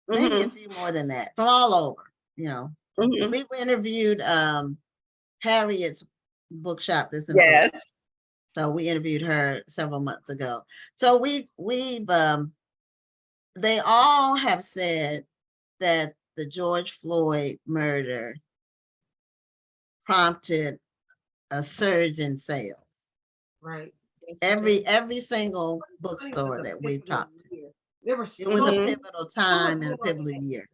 maybe a few more than that, from all over, you know. We interviewed Harriet's bookshop that's in Philadelphia. So we interviewed her several months ago. So they all have said that the George Floyd murder prompted a surge in sales. Right. Every single bookstore that we've talked to. It was a pivotal time and a pivotal year.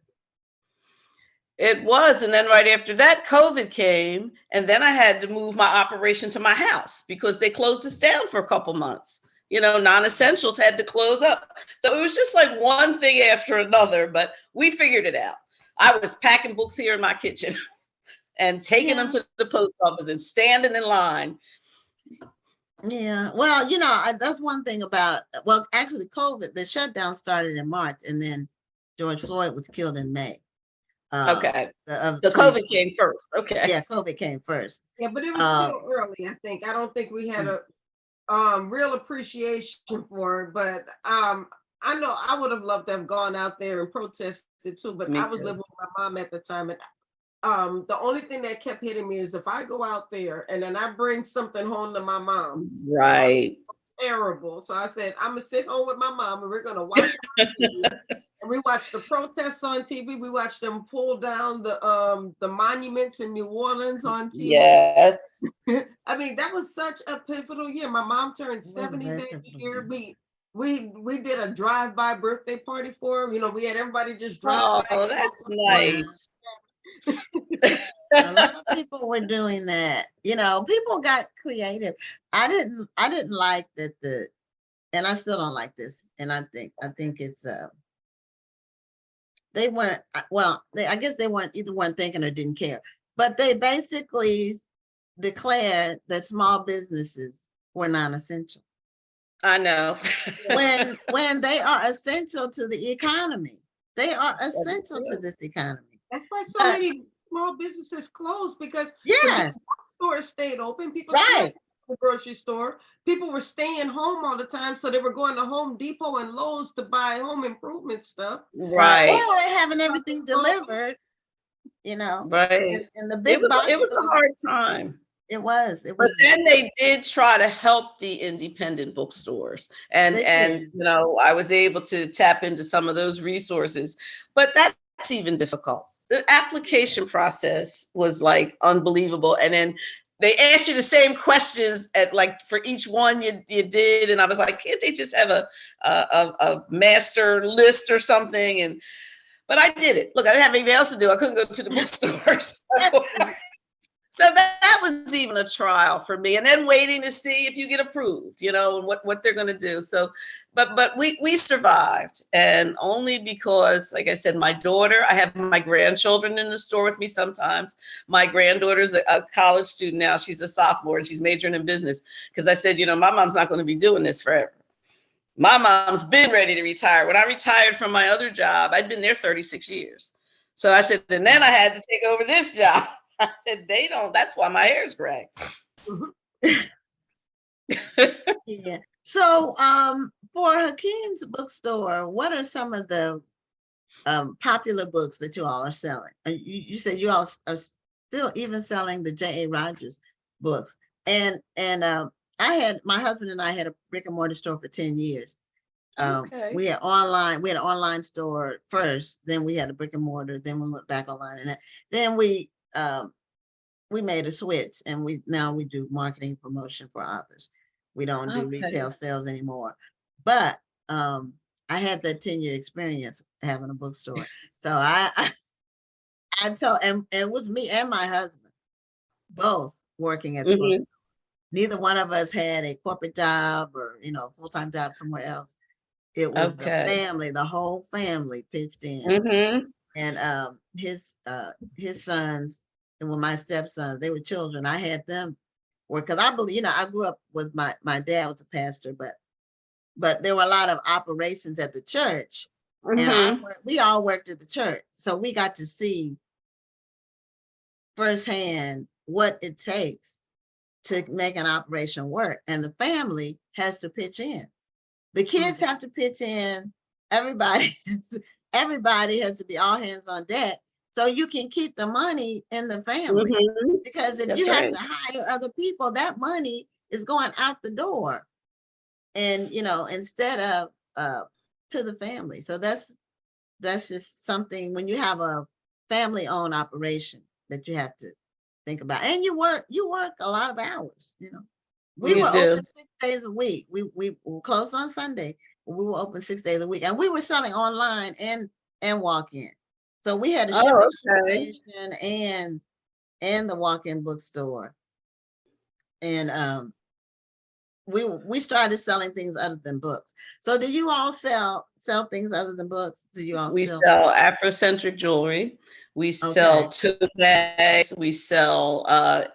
It was. And then right after that, COVID came. And then I had to move my operation to my house because they closed us down for a couple months. You know, non-essentials had to close up. So it was just like one thing after another, but we figured it out. I was packing books here in my kitchen and taking them to the post office and standing in line. Yeah, well, you know, that's one thing about, well, actually COVID, the shutdown started in March and then George Floyd was killed in May. Okay. The COVID came first. Okay. Yeah, COVID came first. Yeah, but it was still early, I think. I don't think we had a real appreciation for it, but I know I would have loved to have gone out there and protested too, but I was living with my mom at the time, and the only thing that kept hitting me is if I go out there and then I bring something home to my mom. Right. It's terrible. So I said, I'm gonna sit home with my mom and we're gonna watch TV. And we watched the protests on TV. We watched them pull down the monuments in New Orleans on TV. Yes. I mean, that was such a pivotal year. My mom turned 70 that year. We did a drive-by birthday party for her. You know, we had everybody just drive by. Oh, that's nice. A lot of people were doing that. You know, people got creative. I didn't like that and I still don't like this. And I think it's they weren't, well, I guess they weren't thinking or didn't care, but they basically declared that small businesses were non-essential. I know. when they are essential to the economy. They are essential to this economy. That's why so many small businesses closed, because yes, stores stayed open. People stayed at the grocery store. People were staying home all the time, so they were going to Home Depot and Lowe's to buy home improvement stuff. Right. Or having everything delivered, you know. Right. And the big box. It was a hard time. It was. But then they did try to help the independent bookstores. And you know, I was able to tap into some of those resources. But that's even difficult. The application process was like unbelievable. And then they asked you the same questions for each one you did. And I was like, can't they just have a master list or something? But I did it. Look, I didn't have anything else to do. I couldn't go to the bookstores. So that was even a trial for me. And then waiting to see if you get approved, you know, and what they're going to do. So, but we survived. And only because, like I said, my daughter, I have my grandchildren in the store with me sometimes. My granddaughter's a college student now. She's a sophomore and she's majoring in business. Because I said, you know, my mom's not going to be doing this forever. My mom's been ready to retire. When I retired from my other job, I'd been there 36 years. So I said, and then I had to take over this job. I said, they don't, that's why my hair's gray. Yeah. So for Hakeem's bookstore, what are some of the popular books that you all are selling? You said you all are still even selling the J.A. Rogers books. And my husband and I had a brick and mortar store for 10 years. We had an online store first, then we had a brick and mortar, then we went back online, and then we made a switch, and now we do marketing promotion for authors. We don't do retail sales anymore. But I had that 10-year experience having a bookstore. So I told, and it was me and my husband, both working at the Mhm. bookstore. Neither one of us had a corporate job or, full-time job somewhere else. It was the Okay. family, the whole family pitched in. Mhm. And his sons, and with my stepsons, they were children. I had them work, because I believe, I grew up with my dad was a pastor, but there were a lot of operations at the church, and Mhm. we all worked at the church, so we got to see firsthand what it takes to make an operation work, and the family has to pitch in. The kids have to pitch in. Everybody, everybody has to be all hands on deck, so you can keep the money in the family. Mhm. Because if That's you have right. to hire other people, that money is going out the door, and instead of to the family. So that's just something, when you have a family owned operation, that you have to think about. And you work a lot of hours. We You were do. open 6 days a week. We were closed on Sunday, but we were open 6 days a week, and we were selling online and walk in. So we had a Oh, shipping okay. operation and the walk in bookstore, and we started selling things other than books. So do you all sell things other than books? Do you all We still? sell Afrocentric jewelry. We sell Okay. tote bags. We sell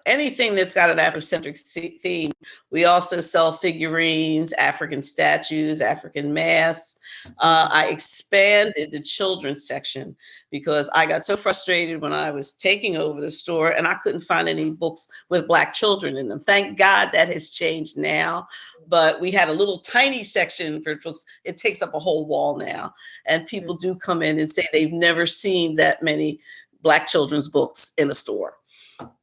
anything that's got an Afrocentric theme. We also sell figurines, African statues, African masks. I expanded the children's section because I got so frustrated when I was taking over the store and I couldn't find any books with Black children in them. Thank God that has changed now. But we had a little tiny section for books. It takes up a whole wall now. And people do come in and say they've never seen that many Black children's books in a store.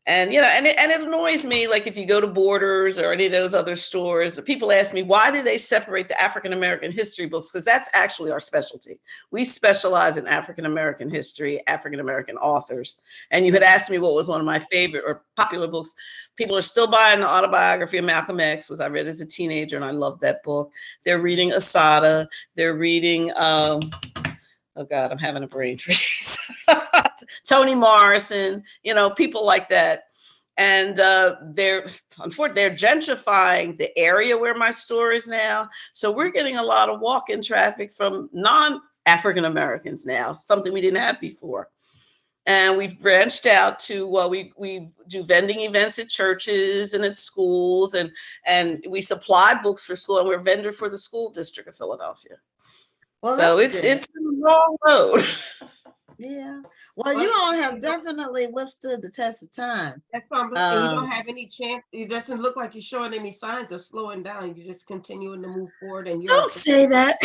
And and it annoys me, like if you go to Borders or any of those other stores, people ask me, why do they separate the African American history books? Because that's actually our specialty. We specialize in African American history, African American authors. And you had asked me what was one of my favorite or popular books. People are still buying the autobiography of Malcolm X, which I read as a teenager, and I loved that book. They're reading Asada. They're reading oh God, I'm having a brain freeze. Toni Morrison, people like that. And they're gentrifying the area where my store is now. So we're getting a lot of walk-in traffic from non-African Americans now, something we didn't have before. And we've branched out to we do vending events at churches and at schools, and we supply books for school, and we're a vendor for the school district of Philadelphia. Well, So that's it's good. a long road. Yeah. Well, you all have definitely withstood the test of time. That's something. And you don't have any chance. It doesn't look like you're showing any signs of slowing down. You're just continuing to move forward. And Don't say that.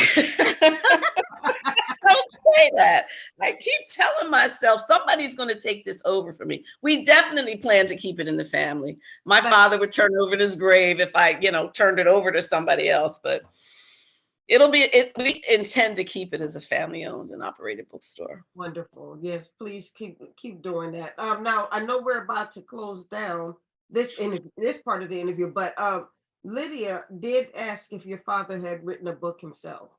Don't say that. I keep telling myself somebody's going to take this over for me. We definitely plan to keep it in the family. My father would turn over his grave if I, turned it over to somebody else, but we intend to keep it as a family-owned and operated bookstore. Wonderful. Yes, please keep doing that. Now I know we're about to close down this part of the interview, but Lydia did ask if your father had written a book himself.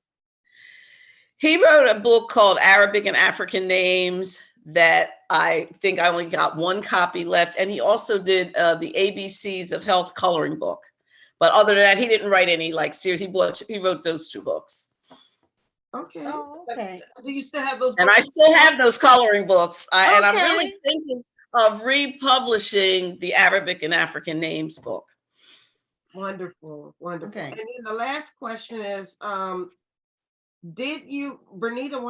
He wrote a book called Arabic and African Names that I think I only got one copy left. And he also did the ABCs of Health coloring book. But other than that, he didn't write any series. He wrote those 2 books. Okay. Oh, okay. Do you still have those books? And I still have those coloring books. And I'm really Okay. thinking of republishing the Arabic and African Names book. Wonderful. Okay. And then the last question is, Bernita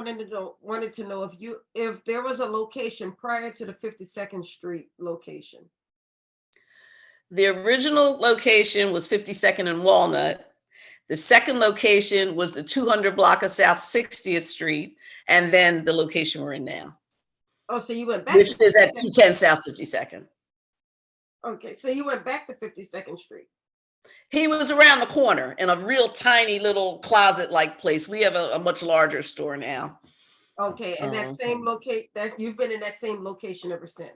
wanted to know if there was a location prior to the 52nd Street location. The original location was 52nd and Walnut. The second location was the 200 block of South 60th Street, and then the location we're in now. Oh, so you went back. Which is at 210 South 52nd. Okay, so you went back to 52nd Street. He was around the corner in a real tiny little closet-like place. We have a much larger store now. Okay, and that same you've been in that same location ever since?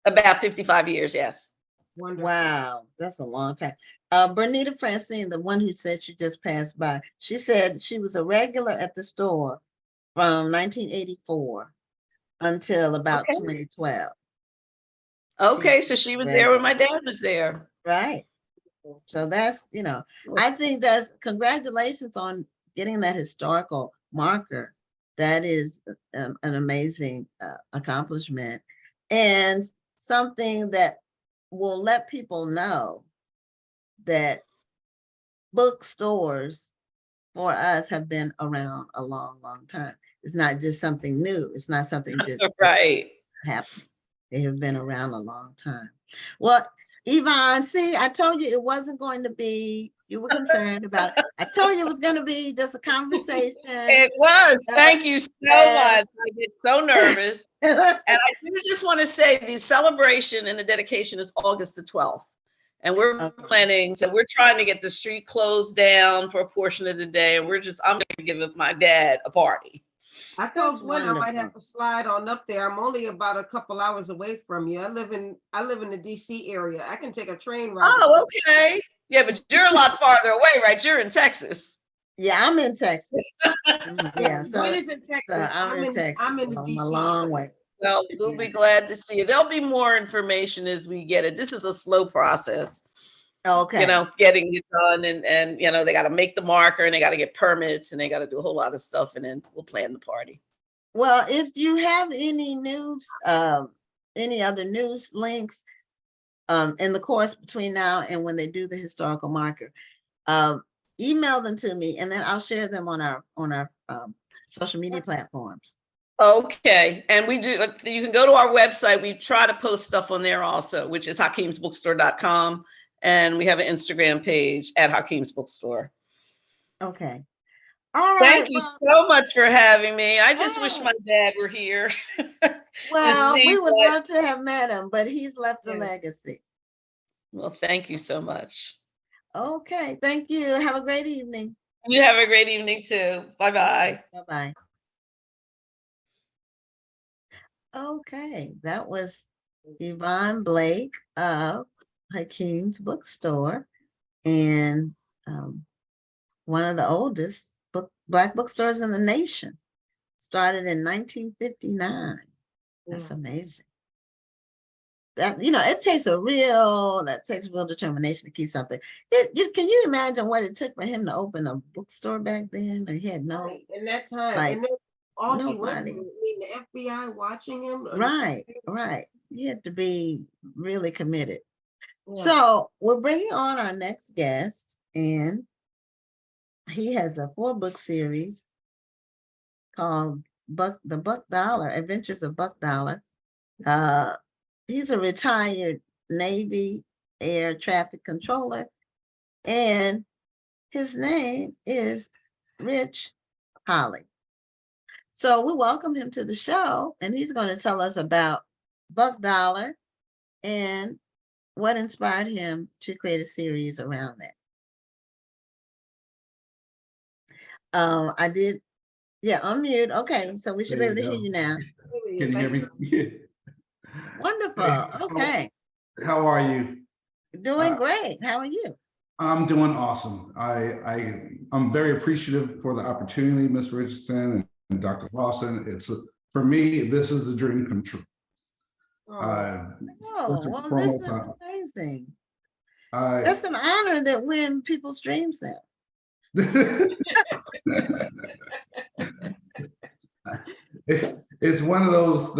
About 55 years, yes. Wonderful. Wow, that's a long time. Bernita Francine, the one who said she just passed by, she said she was a regular at the store from 1984 until about Okay. 2012. Okay, She's so she was there regular. when my dad was there. Right. So that's, I think that's congratulations on getting that historical marker. That is an amazing accomplishment and something that will let people know that bookstores for us have been around a long, long time. It's not just something new. It's not something just Right. happened. They have been around a long time. Well, Yvonne, see, I told you it wasn't going to be, you were concerned about it. I told you it was going to be just a conversation. It was. Thank you so much. I get so nervous. And I do just want to say the celebration and the dedication is August the 12th. And we're planning, so we're trying to get the street closed down for a portion of the day. And I'm going to give my dad a party. I told Gwen I might have to slide on up there. I'm only about a couple hours away from you. I live in the DC area. I can take a train ride. Oh, okay. Yeah, but you're a lot farther away, right? You're in Texas. Yeah, I'm in Texas. Yeah, so Gwen is in Texas. So I'm in Texas. I'm in the I'm DC a long way. Well, we'll be glad to see you. There'll be more information as we get it. This is a slow process. Okay. Getting it done and they got to make the marker and they got to get permits and they got to do a whole lot of stuff and then we'll plan the party. Well, if you have any news, any other news links in the course between now and when they do the historical marker, email them to me and then I'll share them on our social media platforms. Okay. And you can go to our website. We try to post stuff on there also, which is HakeemsBookstore.com. And we have an Instagram page at Hakeem's Bookstore. Okay. All right. Thank you so much for having me. I just wish my dad were here. Well, we would love to have met him, but he's left a legacy. Well, thank you so much. Okay. Thank you. Have a great evening. You have a great evening too. Bye-bye. Bye-bye. Okay. That was Yvonne Blake of Hakeem's Bookstore and one of the oldest Black bookstores in the nation. Started in 1959. That's amazing. That it takes real determination to keep something. Can you imagine what it took for him to open a bookstore back then? Or he had in that time, and then all he went through, the FBI watching him. Right. He had to be really committed. Yeah. So we're bringing on our next guest, and he has a 4-book series called The Buck Dollar, Adventures of Buck Dollar. He's a retired Navy air traffic controller, and his name is Rich Holley. So we welcome him to the show, and he's going to tell us about Buck Dollar and what inspired him to create a series around that. Unmute. Okay, so we should be able to hear you now. Can you hear me? Yeah. Wonderful. Okay. How are you? Doing great. How are you? I'm doing awesome. I'm very appreciative for the opportunity, Ms. Richardson and Dr. Lawson. For me, this is a dream come true. Well, this is amazing. That's an honor that we're in people's dreams now. It's one of those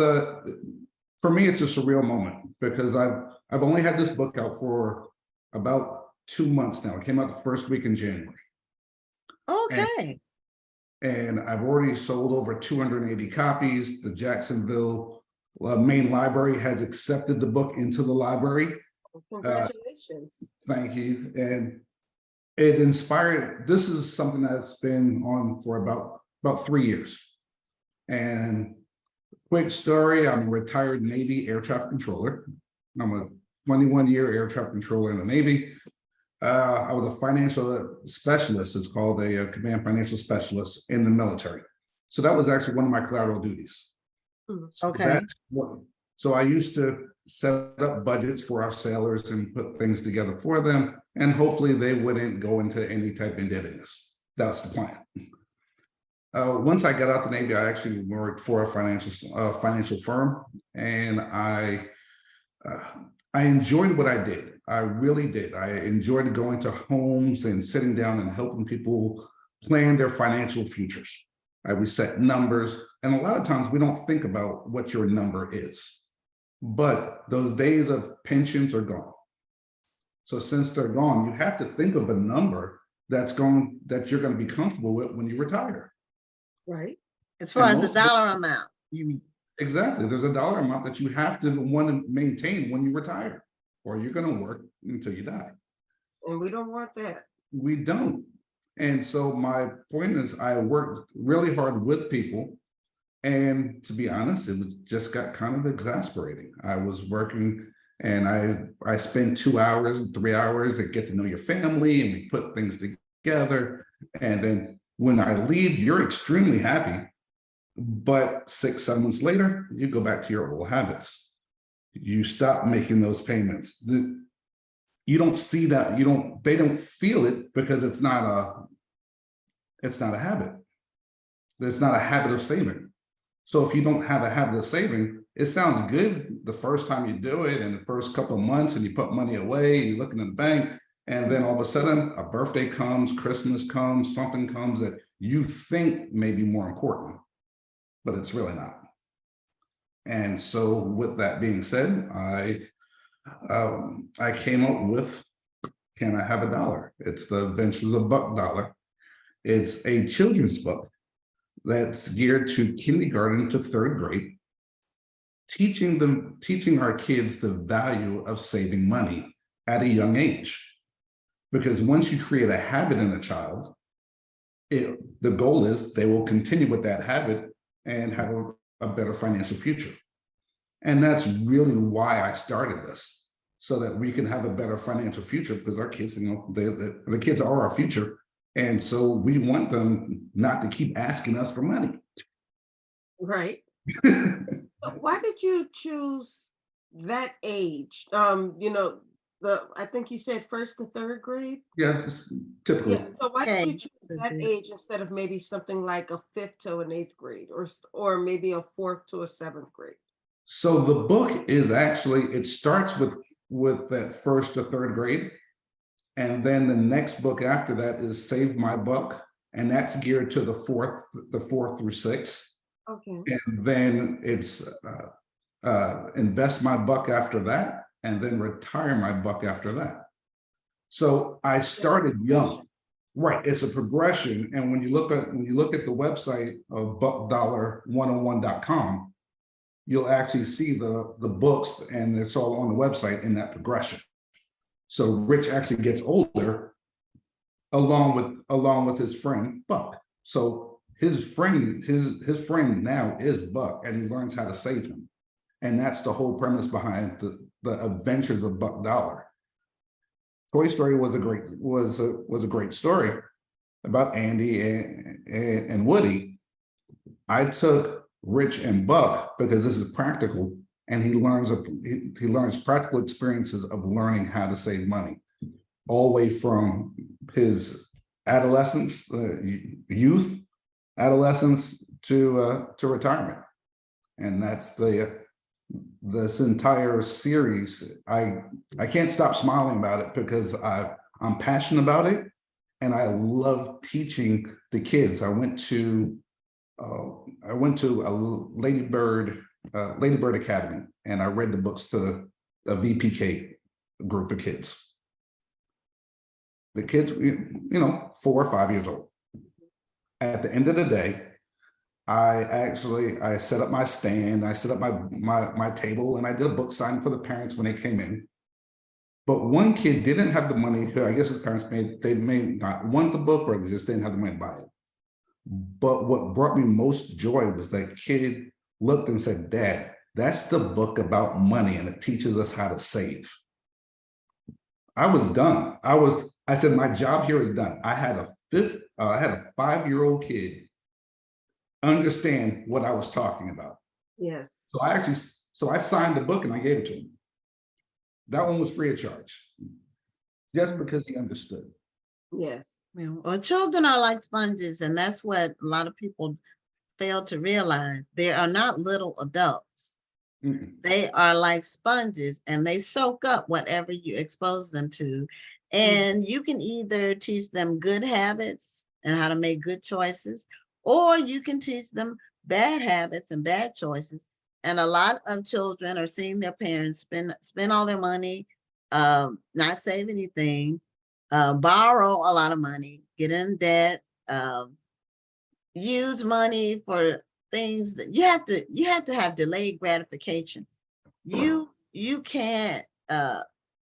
for me, it's a surreal moment because I've only had this book out for about 2 months now. It came out the first week in January. Okay. And I've already sold over 280 copies. The Jacksonville main library has accepted the book into the library. Congratulations. Thank you. And it inspired, this is something that's been on for about 3 years. And quick story, I'm a retired Navy air traffic controller. I'm a 21-year air traffic controller in the Navy. I was a financial specialist. It's called a command financial specialist in the military. So that was actually one of my collateral duties. Okay. So I used to set up budgets for our sailors and put things together for them, and hopefully they wouldn't go into any type of indebtedness. That's the plan. Once I got out the Navy, I actually worked for a financial firm, and I enjoyed what I did. I really did. I enjoyed going to homes and sitting down and helping people plan their financial futures. We set numbers, and a lot of times we don't think about what your number is. But those days of pensions are gone. So since they're gone, you have to think of a number that you're going to be comfortable with when you retire. Right. As far as the dollar amount, you mean? Exactly. There's a dollar amount that you have to want to maintain when you retire, or you're going to work until you die. And we don't want that. We don't. And so my point is, I worked really hard with people. And to be honest, just got kind of exasperating. I was working and I spent 2 hours, 3 hours to get to know your family, and we put things together. And then when I leave, you're extremely happy. But 6, 7 months later, you go back to your old habits. You stop making those payments. You don't see that, they don't feel it because it's not a habit. It's not a habit of saving. So if you don't have a habit of saving, it sounds good the first time you do it, and the first couple of months, and you put money away, you're looking in the bank, and then all of a sudden a birthday comes, Christmas comes, something comes that you think may be more important, but it's really not. And so with that being said, I came up with, Can I Have a Dollar? It's the Adventures of Buck Dollar. It's a children's book that's geared to kindergarten to 3rd grade, teaching our kids the value of saving money at a young age. Because once you create a habit in a child, the goal is they will continue with that habit and have a better financial future. And that's really why I started this, so that we can have a better financial future, because our kids, the kids are our future. And so we want them not to keep asking us for money. Right. Why did you choose that age? I think you said 1st to 3rd grade. Yes, typically. Yeah. So why did you choose that age instead of maybe something like a 5th to an 8th grade, or maybe a 4th to a 7th grade? So the book is actually, it starts with that 1st to 3rd grade. And then the next book after that is Save My Buck. And that's geared to the 4th through 6th. Okay. And then it's Invest My Buck after that, and then Retire My Buck after that. So I started young. Right. It's a progression. And when you look at the website of buckdollar101.com, you'll actually see the books, and it's all on the website in that progression. So Rich actually gets older along with his friend Buck. So his friend now is Buck, and he learns how to save him. And that's the whole premise behind the Adventures of Buck Dollar. Toy Story was a great story about Andy and Woody. I took Rich and Buck because this is practical, and he learns practical experiences of learning how to save money, all the way from his adolescence, youth, adolescence to retirement. And that's this entire series. I can't stop smiling about it because I'm passionate about it, and I love teaching the kids. I went to a Lady Bird Academy, and I read the books to a VPK group of kids. The kids, 4 or 5 years old. At the end of the day, I set up my stand, I set up my table, and I did a book signing for the parents when they came in. But one kid didn't have the money. I guess his parents may not want the book, or they just didn't have the money to buy it. But what brought me most joy was that kid looked and said, "Dad, that's the book about money, and it teaches us how to save." I was done. I said, my job here is done. I had a 5-year-old kid understand what I was talking about. Yes. So I actually So I signed the book and I gave it to him. That one was free of charge, just because he understood. Yes. Well, children are like sponges, and that's what a lot of people fail to realize. They are not little adults. They are like sponges, and they soak up whatever you expose them to. And you can either teach them good habits and how to make good choices, or you can teach them bad habits and bad choices. And a lot of children are seeing their parents spend all their money, not save anything, borrow a lot of money, get in debt, use money for things that you have to have delayed gratification. You can't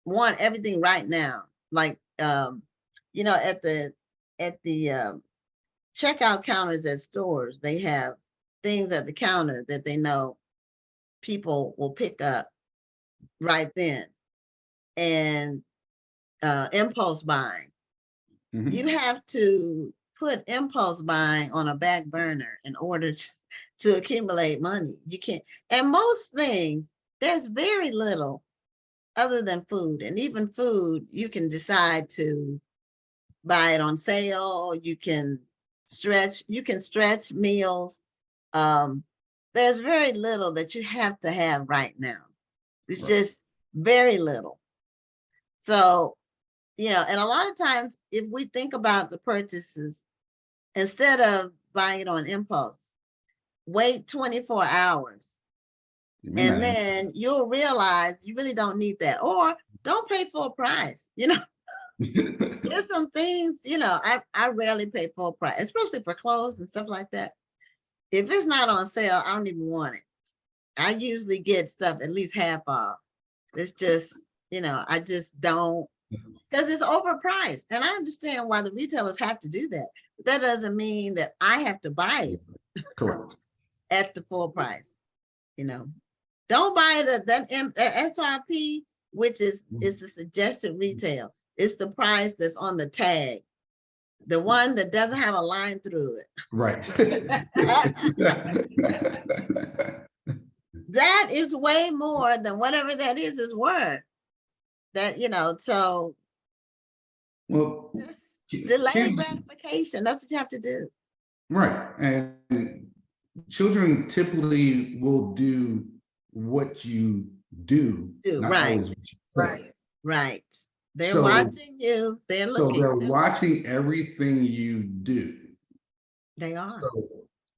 want everything right now. Like you know, at the checkout counters at stores, they have things at the counter that they know people will pick up right then. And impulse buying. You have to put impulse buying on a back burner in order to accumulate money. You can't, and most things, there's very little other than food. And even food, you can decide to buy it on sale. You can stretch meals. There's very little that you have to have right now. It's just very little. So, you know, and a lot of times if we think about the purchases, instead of buying it on impulse, wait 24 hours. And then you'll realize you really don't need that, or don't pay full price. You know, there's some things, you know, I rarely pay full price, especially for clothes and stuff like that. If it's not on sale, I don't even want it. I usually get stuff at least half off. It's just, you know, I just don't, because it's overpriced. And I understand why the retailers have to do that. But that doesn't mean that I have to buy it at the full price. You know, don't buy it at that SRP, which is the suggested retail. It's the price that's on the tag, the one that doesn't have a line through it. Right. That is way more than whatever that is worth. That, you know, so well, delay gratification. That's what you have to do. Right. And children typically will do what you do. Right. They're watching you. They're looking. So they're watching everything you do. They are.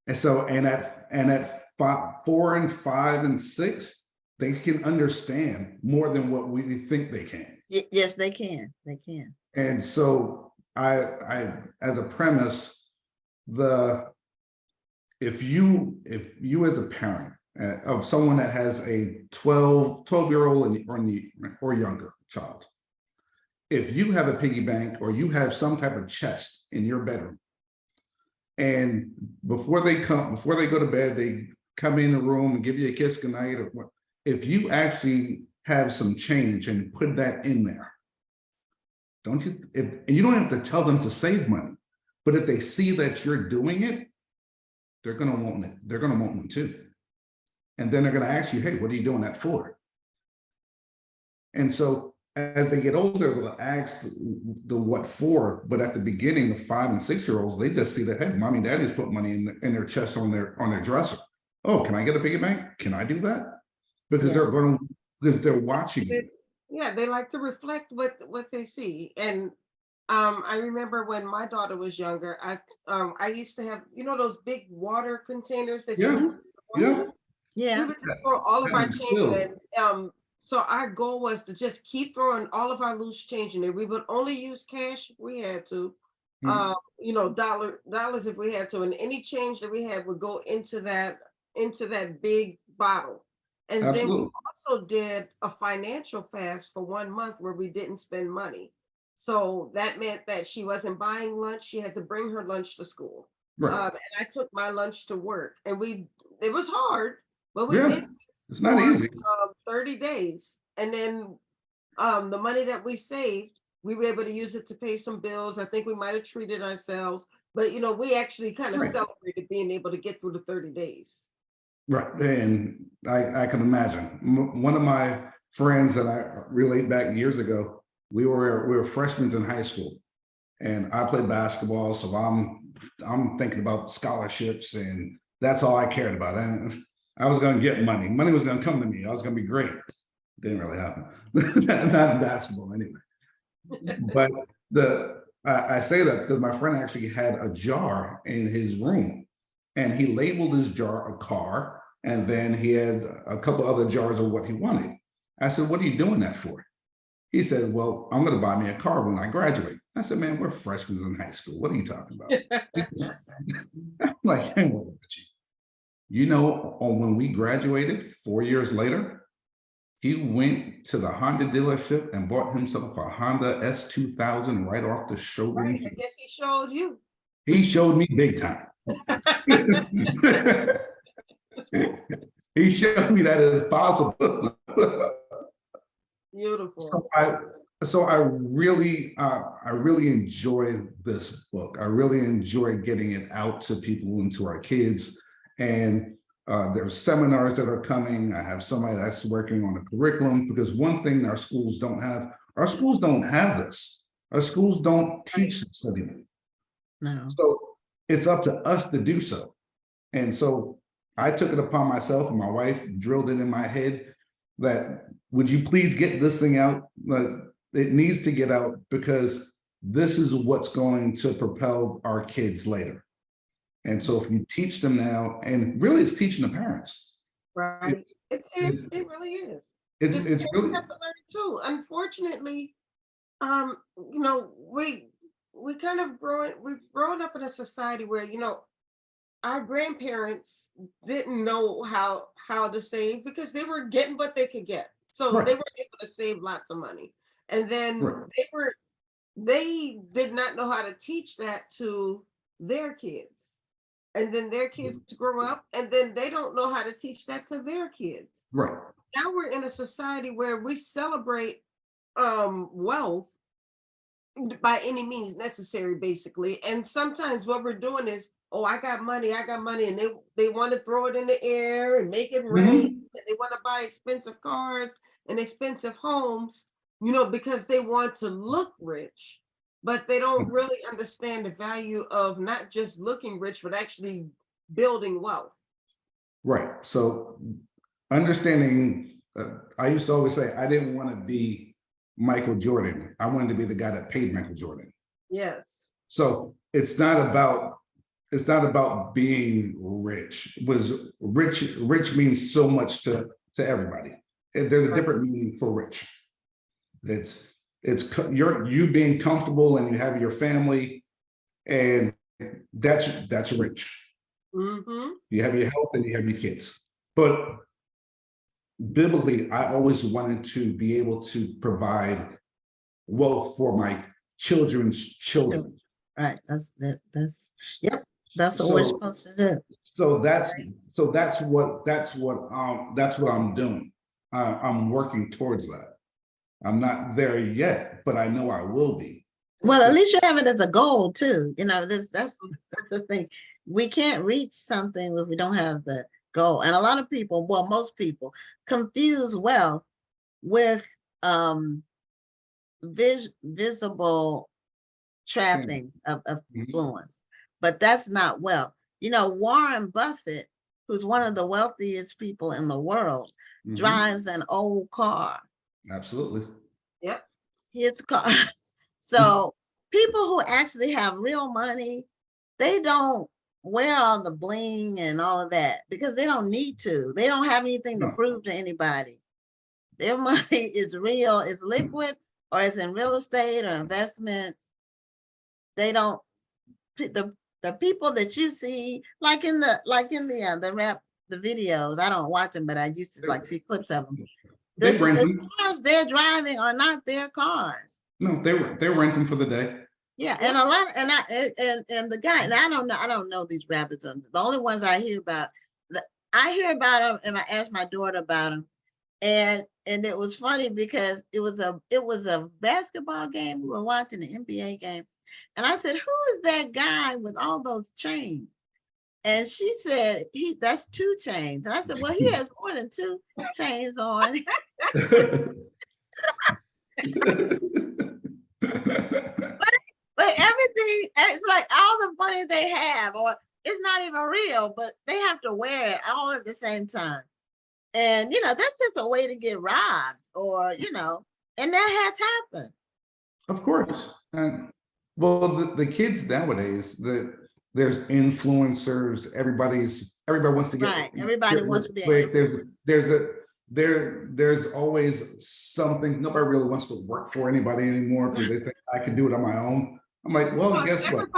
And at 4 and 5 and 6, they can understand more than what we think they can. Yes, they can. They can. And so I as a premise, if you as a parent of someone that has a 12-year-old or younger child, if you have a piggy bank or you have some type of chest in your bedroom, and before they go to bed, they come in the room and give you a kiss goodnight, or what, if you actually have some change and put that in there, and you don't have to tell them to save money, but if they see that you're doing it, they're going to want it. They're going to want one too. And then they're going to ask you, hey, what are you doing that for? And so as they get older, they'll ask the what for, but at the beginning, the 5 and 6-year-olds, they just see that, hey, mommy and daddy's put money in their chest on their dresser. Oh, can I get a piggy bank? Can I do that? Because they're watching you. Yeah, they like to reflect what they see. And I remember when my daughter was younger, I used to have, you know, those big water containers that you Yeah. We would throw all of our change in. So our goal was to just keep throwing all of our loose change in there. We would only use cash if we had to, you know, dollars if we had to, and any change that we had would go into that big bottle. And then we also did a financial fast for 1 month where we didn't spend money. So that meant that she wasn't buying lunch. She had to bring her lunch to school. And I took my lunch to work, and it was hard, but we did. It's not easy. 30 days. And then the money that we saved, we were able to use it to pay some bills. I think we might have treated ourselves, but you know, we actually kind of celebrated being able to get through the 30 days. Right. And I can imagine. One of my friends that I relate back years ago, we were freshmen in high school, and I played basketball, so I'm thinking about scholarships, and that's all I cared about. And I was going to get money. Money was going to come to me. I was going to be great. Didn't really happen. Not in basketball anyway. But I say that because my friend actually had a jar in his room, and he labeled his jar a car, and then he had a couple other jars of what he wanted. I said, "What are you doing that for?" He said, "Well, I'm going to buy me a car when I graduate." I said, "Man, we're freshmen in high school. What are you talking about?" I'm like, hang on, you know, when we graduated 4 years later, he went to the Honda dealership and bought himself a Honda S2000 right off the showroom. Right, I guess he showed you. He showed me big time. He showed me that it's possible. Beautiful. So I really enjoy this book. I really enjoy getting it out to people and to our kids. And there's seminars that are coming. I have somebody that's working on a curriculum, because one thing our schools don't have this. Our schools don't teach this anymore. No. So it's up to us to do so. And so I took it upon myself, and my wife drilled it in my head that, would you please get this thing out? It needs to get out, because this is what's going to propel our kids later. And so if you teach them now, and really it's teaching the parents. Right. It really is. It's really have to learn too. Unfortunately, you know, we've grown up in a society where, you know, our grandparents didn't know how to save, because they were getting what they could get. So Right. they were able to save lots of money. And then Right. they did not know how to teach that to their kids. And then their kids grow up, and then they don't know how to teach that to their kids. Right. Now we're in a society where we celebrate wealth by any means necessary, basically. And sometimes what we're doing is, oh, I got money, and they want to throw it in the air and make it rain. They want to buy expensive cars and expensive homes, you know, because they want to look rich, but they don't really understand the value of not just looking rich, but actually building wealth. Right. So understanding, I used to always say I didn't want to be Michael Jordan. I wanted to be the guy that paid Michael Jordan. Yes. So it's not about being rich. Rich means so much to everybody. There's a different meaning for rich. It's you being comfortable, and you have your family, and that's rich. Mm-hmm. You have your health and you have your kids. But biblically, I always wanted to be able to provide wealth for my children's children. Right. Yep. That's what we're supposed to do. So that's what I'm doing. I'm working towards that. I'm not there yet, but I know I will be. Well, at least you have it as a goal too. You know, that's the thing. We can't reach something if we don't have the goal. And a lot of people, well, most people confuse wealth with visible trapping of influence, but that's not wealth. You know, Warren Buffett, who's one of the wealthiest people in the world, drives an old car. Absolutely. Yep. His car. So people who actually have real money, they don't wear all the bling and all of that because they don't need to. They don't have anything to prove to anybody. Their money is real, it's liquid, or it's in real estate or investments. They don't, the people that you see, like in the rap, the videos, I don't watch them, but I used to like see clips of them. The cars they're driving are not their cars. No, they rent them for the day. Yeah, and a lot, and the guy, and I don't know these rappers. The only ones I hear about them, and I asked my daughter about them, and it was funny because it was a basketball game we were watching, an NBA game, and I said, "Who is that guy with all those chains?" And she said, that's 2 chains. And I said, well, he has more than 2 chains on. But everything, it's like all the money they have, or it's not even real, but they have to wear it all at the same time. And, that's just a way to get robbed, or, and that has happened. Of course. And well, the kids nowadays, there's influencers, everybody wants to get Right. Everybody wants to be quick. There's always something. Nobody really wants to work for anybody anymore because they think I can do it on my own. I'm like, well, guess what?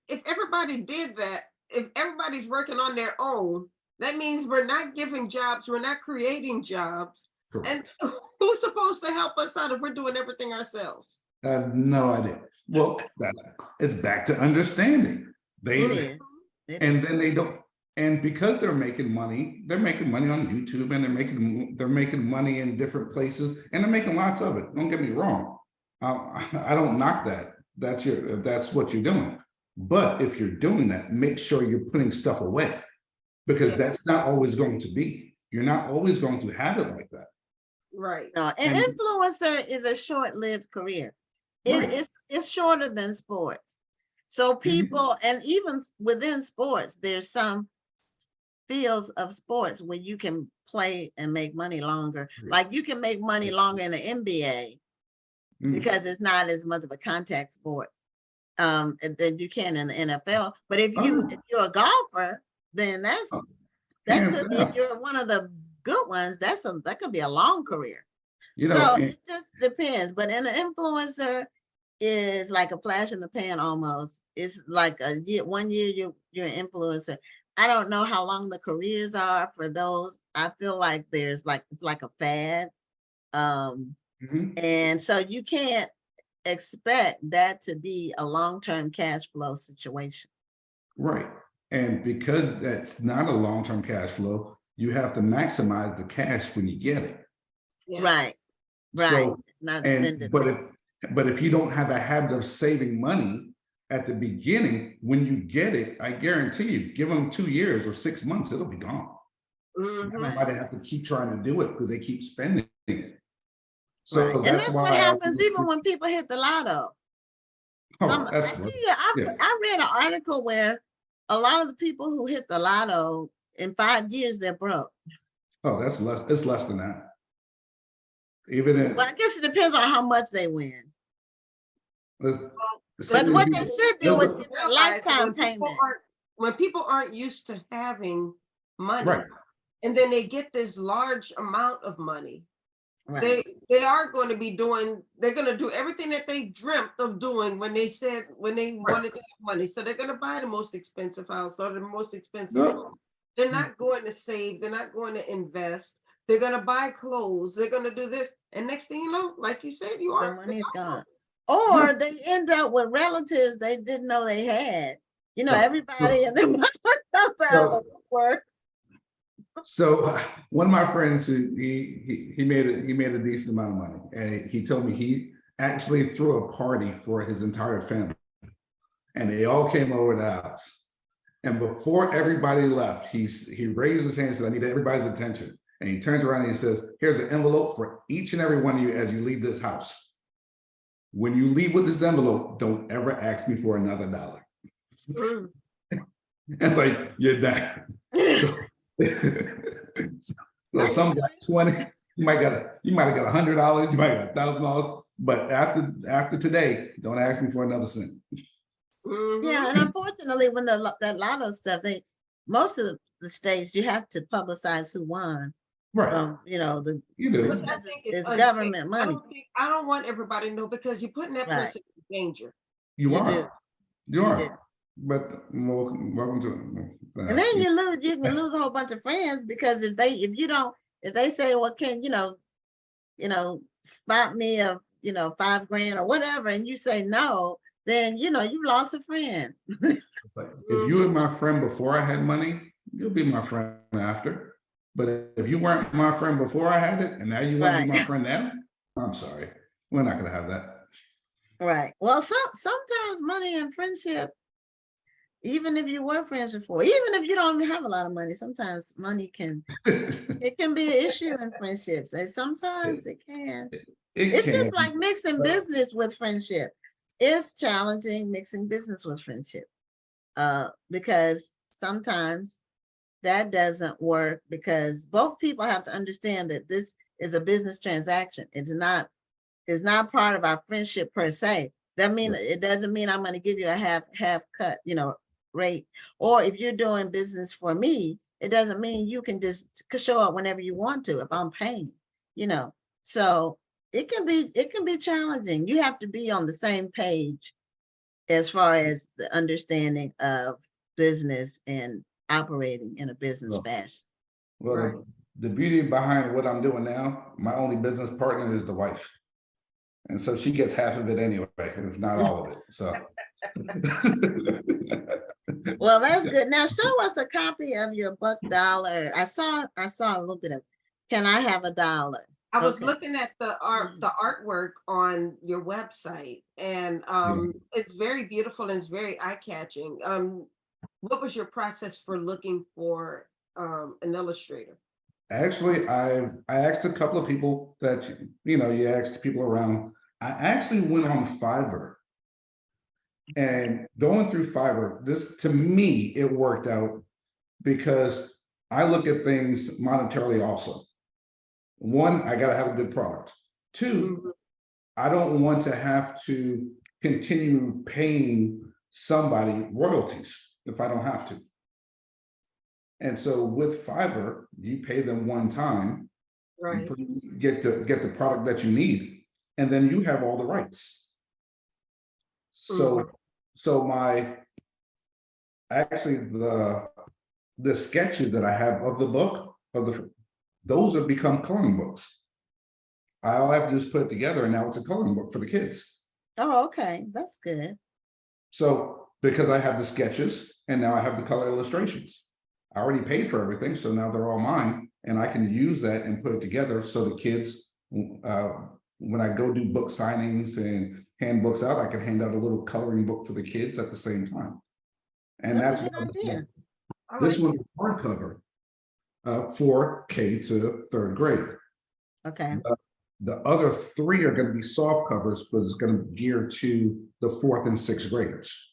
If everybody did that, if everybody's working on their own, that means we're not giving jobs, we're not creating jobs. Correct. And who's supposed to help us out if we're doing everything ourselves? I have no idea. Well, it's back to understanding. And then they don't. And because they're making money on YouTube, and they're making money in different places, and they're making lots of it. Don't get me wrong. I don't knock that. That's what you're doing. But if you're doing that, make sure you're putting stuff away, because that's not always going to be. You're not always going to have it like that. Right. No, an influencer is a short-lived career. It's shorter than sports. So people, and even within sports, there's some fields of sports where you can play and make money longer. Like you can make money longer in the NBA because it's not as much of a contact sport than you can in the NFL. But if you're a golfer, then that could be, if you're one of the good ones, that could be a long career. So it just depends. But an influencer is like a flash in the pan almost. It's like one year you're an influencer. I don't know how long the careers are for those. I feel like it's like a fad. And so you can't expect that to be a long-term cash flow situation. Right. And because that's not a long-term cash flow, you have to maximize the cash when you get it. Yeah. Right. So, not spend it. But if you don't have a habit of saving money at the beginning, when you get it, I guarantee you, give them 2 years or 6 months, it'll be gone. That's why they have to keep trying to do it, because they keep spending it. So that's why what happens even when people hit the lotto. I read an article where a lot of the people who hit the lotto, in 5 years, they're broke. Oh, that's less. It's less than that. Well, I guess it depends on how much they win. But what they should do is get a lifetime payment. When people aren't used to having money, and then they get this large amount of money, they are going to be they're going to do everything that they dreamt of doing when they wanted to have money. So they're going to buy the most expensive house or the most expensive home. They're not going to save. They're not going to invest. They're going to buy clothes. They're going to do this. And next thing you know, like you said, the money's gone. Or they end up with relatives they didn't know they had. Everybody and their mother comes out of the woodwork. So one of my friends, he made a decent amount of money, and he told me he actually threw a party for his entire family, and they all came over the house. And before everybody left, he raised his hand and said, "I need everybody's attention." And he turns around and he says, "Here's an envelope for each and every one of you as you leave this house. When you leave with this envelope, don't ever ask me for another dollar." And like, you're done. So some got 20, you might have got $100, you might have got $1,000, but after today, don't ask me for another cent. Yeah, and unfortunately, when that lotto stuff, most of the states, you have to publicize who won. Right. From it's government money. I don't want everybody to know, because you're putting that person in danger. You are. But welcome to. And then you can lose a whole bunch of friends, because if they say, well, can spot me of $5,000 or whatever, and you say no, then you lost a friend. If you were my friend before I had money, you'll be my friend after. But if you weren't my friend before I had it, and now you want to be my friend now, I'm sorry, we're not going to have that. Right. Well, sometimes money and friendship even if you were friends before, even if you don't have a lot of money, sometimes money can, it can be an issue in friendships. And sometimes it can. It's just like mixing business with friendship. It's challenging mixing business with friendship. Because sometimes that doesn't work because both people have to understand that this is a business transaction. It's not part of our friendship per se. That mean it doesn't mean I'm going to give you a half cut, rate. Or if you're doing business for me, it doesn't mean you can just show up whenever you want to if I'm paying, So it can be challenging. You have to be on the same page as far as the understanding of business and operating in a business fashion. Well, right. The beauty behind what I'm doing now, my only business partner is the wife. And so she gets half of it anyway, if not all of it. So. Well, that's good. Now show us a copy of your book, Dollar. I saw a little bit of, can I have $1? I was looking at the artwork on your website, and it's very beautiful and it's very eye-catching. What was your process for looking for an illustrator? Actually, I asked a couple of people that, you asked people around. I actually went on Fiverr, and going through Fiverr, this, to me, it worked out because I look at things monetarily also. One, I got to have a good product. Two, I don't want to have to continue paying somebody royalties if I don't have to. And so with Fiverr, you pay them one time, right? You get the product that you need, and then you have all the rights. So, actually the sketches that I have of the book those have become coloring books. I'll have to just put it together, and now it's a coloring book for the kids. Oh, okay, that's good. So because I have the sketches and now I have the color illustrations. I already paid for everything, so now they're all mine, and I can use that and put it together so the kids, when I go do book signings and hand books out, I can hand out a little coloring book for the kids at the same time. And that's what idea. This one is hardcover for K to 3rd grade. Okay. The other 3 are going to be soft covers, but it's going to be geared to the 4th and 6th graders.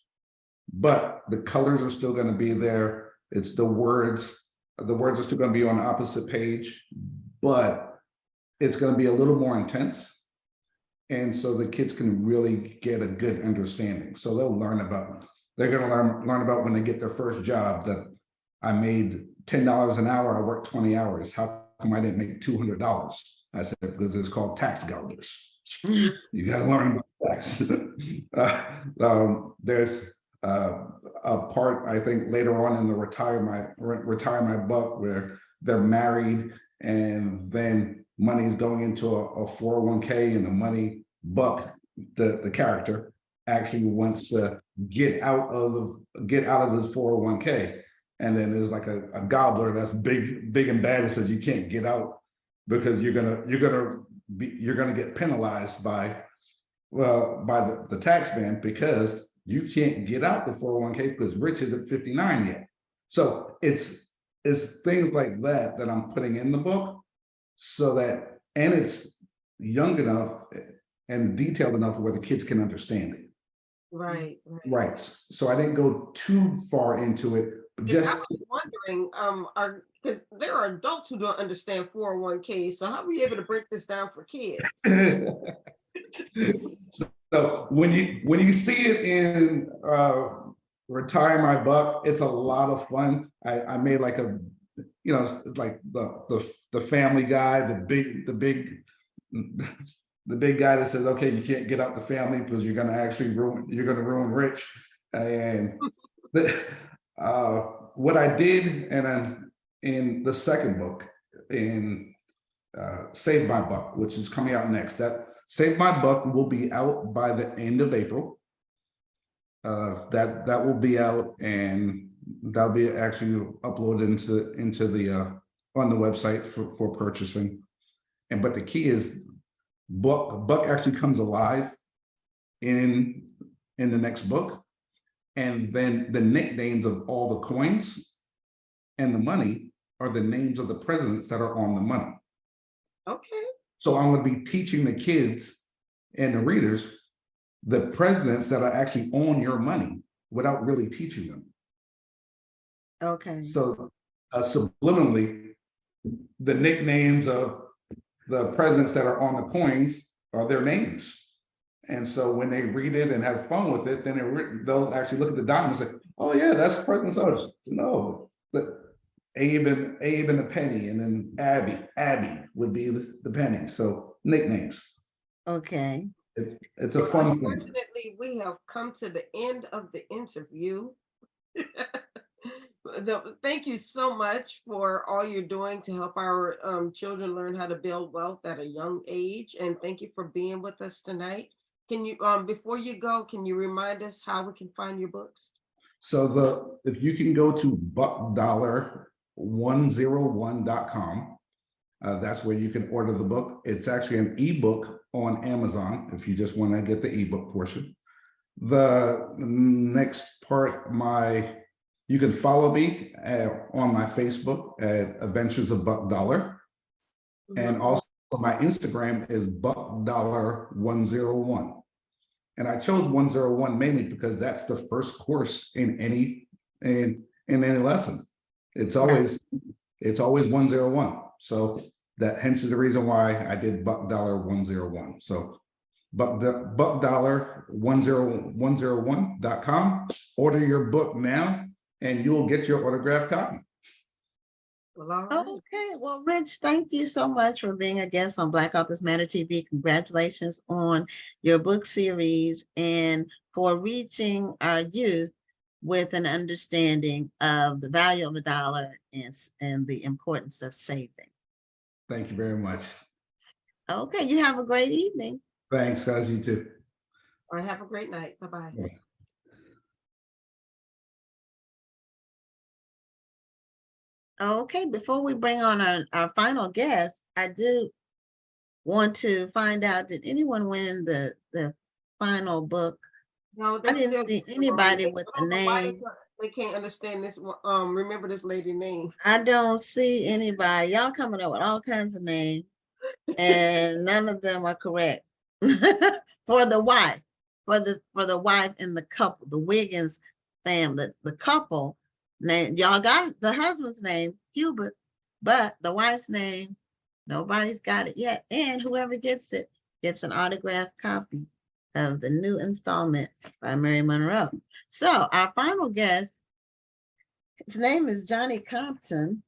But the colors are still going to be there. It's the words are still going to be on the opposite page, but it's going to be a little more intense. And so the kids can really get a good understanding. So they're going to learn about when they get their first job that I made $10 an hour, I worked 20 hours. How come I didn't make $200? I said, because it's called tax dollars. You got to learn about tax. There's a part, I think, later on in the retire my buck where they're married, and then money's going into a 401k, and the money buck, the character, actually wants to get out of this 401k. And then there's like a gobbler that's big and bad that says you can't get out because you're gonna get penalized by the tax man because you can't get out the 401k because Rich isn't 59 yet. So it's things like that I'm putting in the book, so that, and it's young enough and detailed enough where the kids can understand it. Right. So I didn't go too far into it. Just, I was wondering, because there are adults who don't understand 401k. So how are we able to break this down for kids? So when you see it in Retire My Buck, it's a lot of fun. I made like like the family guy, the big guy that says, okay, you can't get out the family because you're going to ruin Rich. And what I did, and then in the second book, in Save My Buck, which is coming out next, that Save My Buck will be out by the end of April. That will be out, and that'll be actually uploaded into the on the website for purchasing. But the key is Buck actually comes alive in the next book, And then the nicknames of all the coins and the money are the names of the presidents that are on the money. Okay. So I'm going to be teaching the kids and the readers the presidents that are actually on your money without really teaching them. Okay. So subliminally, the nicknames of the presidents that are on the coins are their names. And so when they read it and have fun with it, then they'll actually look at the diamond and say, oh yeah, that's President Such. No, Abe and the penny, and then Abby would be the penny. So nicknames. Okay. It's a fun thing. Unfortunately, we have come to the end of the interview. Thank you so much for all you're doing to help our children learn how to build wealth at a young age. And thank you for being with us tonight. Can you, before you go, can you remind us how we can find your books? So if you can go to buckdollar101.com, that's where you can order the book. It's actually an ebook on Amazon if you just want to get the ebook portion. The next part, you can follow me on my Facebook at Adventures of Buck Dollar. And also my Instagram is buckdollar101. And I chose 101 mainly because that's the first course in any lesson. It's always 101. So that hence is the reason why I did buckdollar101. So buckdollar101.com. Order your book now, and you will get your autographed copy. Well, all right. Okay. Well, Rich, thank you so much for being a guest on Black Authors Matter TV. Congratulations on your book series and for reaching our youth with an understanding of the value of a dollar and the importance of saving. Thank you very much. Okay. You have a great evening. Thanks, guys. You too. All right. Have a great night. Bye-bye. Bye. Okay, before we bring on our final guest, I do want to find out, did anyone win the final book? No, I didn't see anybody with the name. They can't understand this. Remember this lady name. I don't see anybody. Y'all coming up with all kinds of names, and none of them are correct. For the wife, for the wife and the couple, the Wiggins family, the couple name. Y'all got the husband's name, Hubert, but the wife's name, nobody's got it yet. And whoever gets it gets an autographed copy of the new installment by Mary Monroe. So our final guest, his name is Johnny Compton.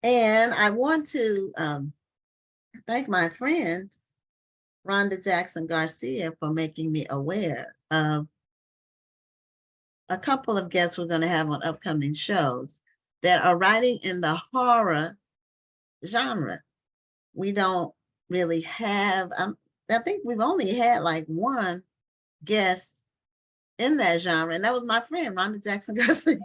And I want to thank my friend, Rhonda Jackson Garcia, for making me aware of a couple of guests we're going to have on upcoming shows that are writing in the horror genre. We don't really have, I think we've only had like one guest in that genre, and that was my friend, Rhonda Jackson Garcia.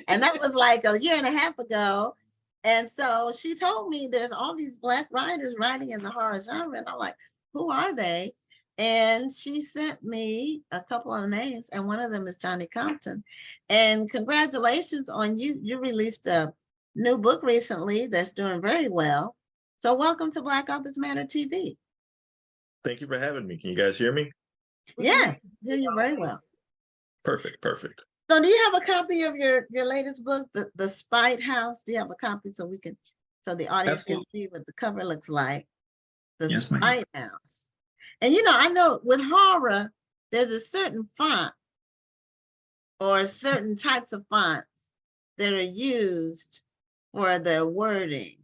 And that was like a year and a half ago. And so she told me there's all these Black writers writing in the horror genre. And I'm like, who are they? And she sent me a couple of names, and one of them is Johnny Compton. And congratulations on you. You released a new book recently that's doing very well. So welcome to Black Authors Matter TV. Thank you for having me. Can you guys hear me? Yes, hear you very well. Perfect. So do you have a copy of your latest book, The Spite House? Do you have a copy so the audience Absolutely. can see what the cover looks like? The Yes, Spite House. And I know with horror, there's a certain font or certain types of fonts that are used for the wording.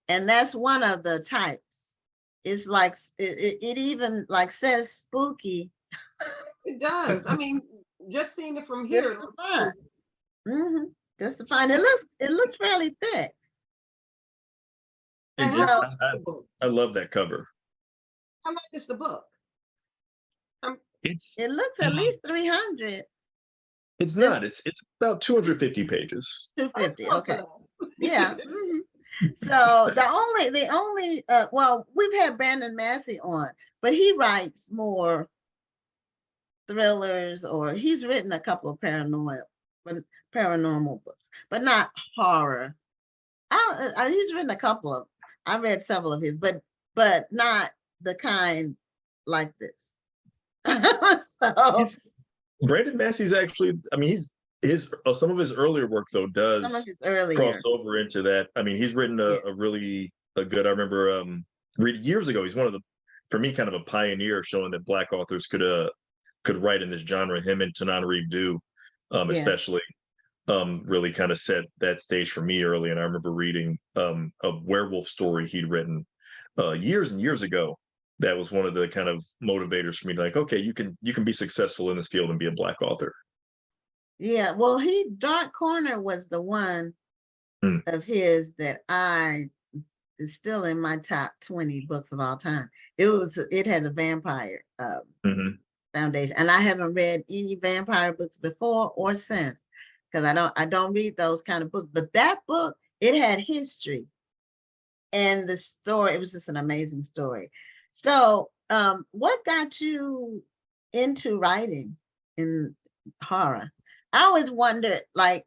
And that's one of the types. It's like, it even like says spooky. It does. I mean, just seeing it from here. Just the font. Just the font. It looks fairly thick. I love that cover. How much is the book? It looks at least 300. It's not. It's about 250 pages. 250. Okay. Yeah. So the only well, we've had Brandon Massey on, but he writes more thrillers, or he's written a couple of paranormal books, but not horror. He's written a couple of, I read several of his, but not the kind like this. So Brandon Massey's actually, I mean, his some of his earlier work though some of does his earlier, cross over into that. I mean, he's written yeah, a really a good. I remember reading years ago. He's one of the, for me, kind of a pioneer, showing that Black authors could write in this genre. Him and Tananarive Due, yeah, especially, really kind of set that stage for me early. And I remember reading a werewolf story he'd written years and years ago. That was one of the kind of motivators for me, like, okay, you can be successful in this field and be a Black author. yeah. Well, Dark Corner was the one Mm. of his that is still in my top 20 books of all time. It had a vampire Mhm. foundation, and I haven't read any vampire books before or since, because I don't read those kind of books. But that book, it had history, and the story, it was just an amazing story. So what got you into writing in horror? I always wondered, like,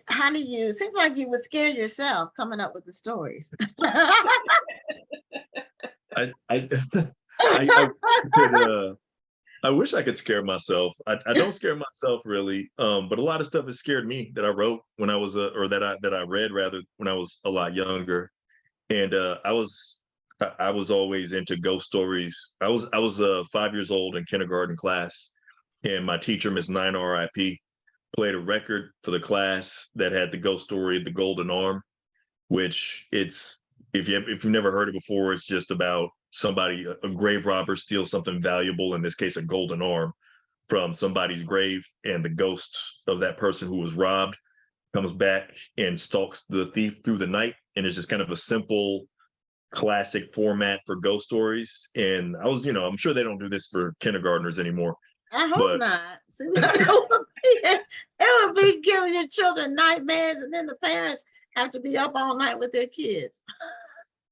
how do you, seems like you would scare yourself coming up with the stories. I could, I wish I could scare myself. I don't scare myself really, but a lot of stuff has scared me that I wrote when I was or that I read rather when I was a lot younger, and I was always into ghost stories. I was 5 years old in kindergarten class, and my teacher, Miss Nine R.I.P., played a record for the class that had the ghost story, The Golden Arm, which it's, if you've never heard it before, it's just about somebody, a grave robber steals something valuable, in this case a golden arm, from somebody's grave, and the ghost of that person who was robbed comes back and stalks the thief through the night. And it's just kind of a simple classic format for ghost stories. And I was, I'm sure they don't do this for kindergartners anymore, I hope but not. Seems like it would be giving your children nightmares, and then the parents have to be up all night with their kids.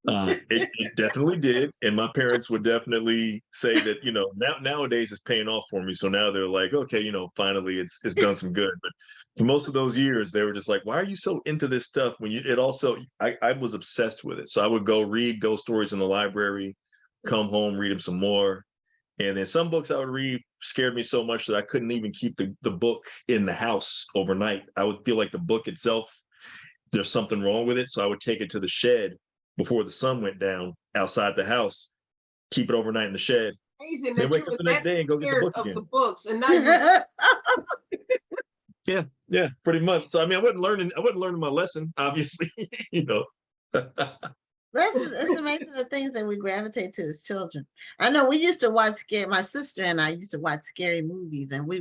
it definitely did. And my parents would definitely say that, nowadays it's paying off for me. So now they're like, okay, finally it's done some good. But for most of those years, they were just like, why are you so into this stuff? When I was obsessed with it. So I would go read ghost stories in the library, come home, read them some more. And then some books I would read scared me so much that I couldn't even keep the book in the house overnight. I would feel like the book itself, there's something wrong with it. So I would take it to the shed before the sun went down outside the house, keep it overnight in the shed. Amazing Then that wake you up were the next that day and go get the scared book of again. the books, and now Yeah, pretty much. So I mean, I wasn't learning my lesson, obviously. That's amazing, the things that we gravitate to as children. I know we used to watch my sister and I used to watch scary movies, and we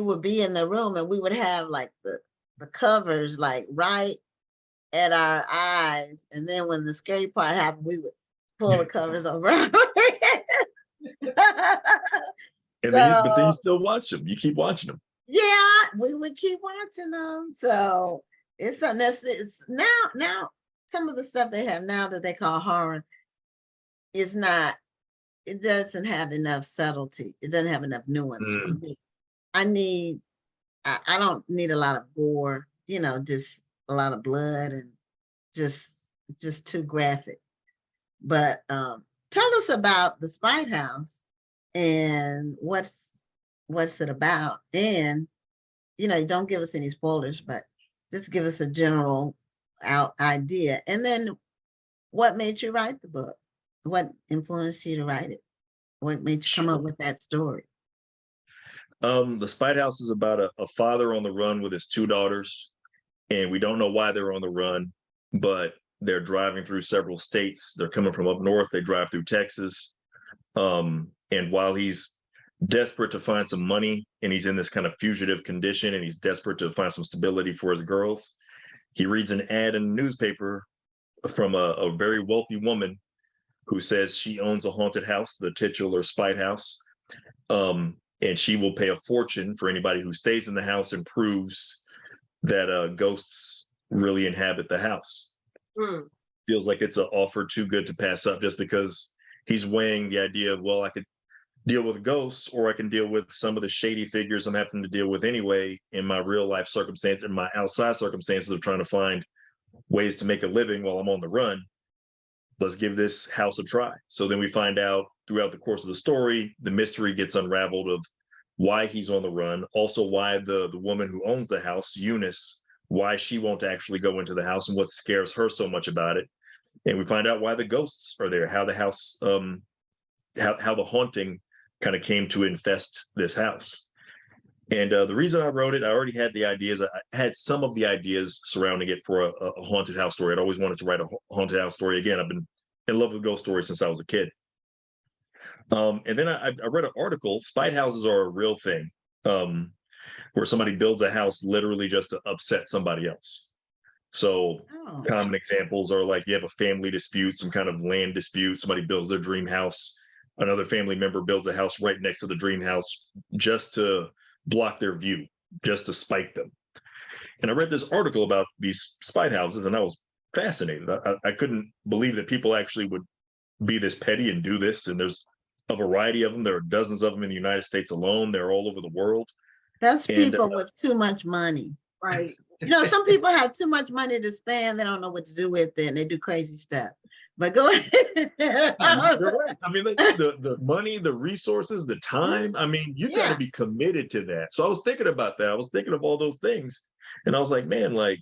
would be in the room, and we would have like the covers like right at our eyes, and then when the scary part happened, we would pull the covers over our And but then you so still watch them. You keep watching them. yeah, we would keep watching them. So it's something it's now some of the stuff they have now that they call horror is not, it doesn't have enough subtlety. It doesn't have enough nuance for me. I don't need a lot of gore, just a lot of blood, and it's just too graphic. But tell us about the Spite House and what's it about. And don't give us any spoilers, but just give us a general idea. And then what made you write the book? What influenced you to write it? What made you come up with that story? The Spite House is about a father on the run with his two daughters, and we don't know why they're on the run, but they're driving through several states. They're coming from up north. They drive through Texas. And while he's desperate to find some money, and he's in this kind of fugitive condition, and he's desperate to find some stability for his girls, he reads an ad in the newspaper from a very wealthy woman who says she owns a haunted house, the titular Spite House. And she will pay a fortune for anybody who stays in the house and proves that ghosts really inhabit the house. Feels like it's an offer too good to pass up, just because he's weighing the idea of, well, deal with ghosts, or I can deal with some of the shady figures I'm having to deal with anyway in my real life circumstance, in my outside circumstances of trying to find ways to make a living while I'm on the run. Let's give this house a try. So then we find out throughout the course of the story, the mystery gets unraveled of why he's on the run, also why the woman who owns the house, Eunice, why she won't actually go into the house and what scares her so much about it. And we find out why the ghosts are there, how the house, how the haunting kind of came to infest this house. And the reason I wrote it, I already had the ideas. I had some of the ideas surrounding it for a haunted house story. I'd always wanted to write a haunted house story. Again, I've been in love with ghost stories since I was a kid. And then I read an article. Spite houses are a real thing, where somebody builds a house literally just to upset somebody else. So common examples are like you have a family dispute, some kind of land dispute. Somebody builds their dream house. Another family member builds a house right next to the dream house just to block their view, just to spite them. And I read this article about these spite houses, and I was fascinated. I couldn't believe that people actually would be this petty and do this. And there's a variety of them. There are dozens of them in the United States alone. They're all over the world. That's people with too much money. Right. You know, some people have too much money to spend. They don't know what to do with it, and they do crazy stuff. But go ahead. Right. I mean, the money, the resources, the time. I mean, you got to be committed to that. So I was thinking about that. I was thinking of all those things. And I was like, man, like,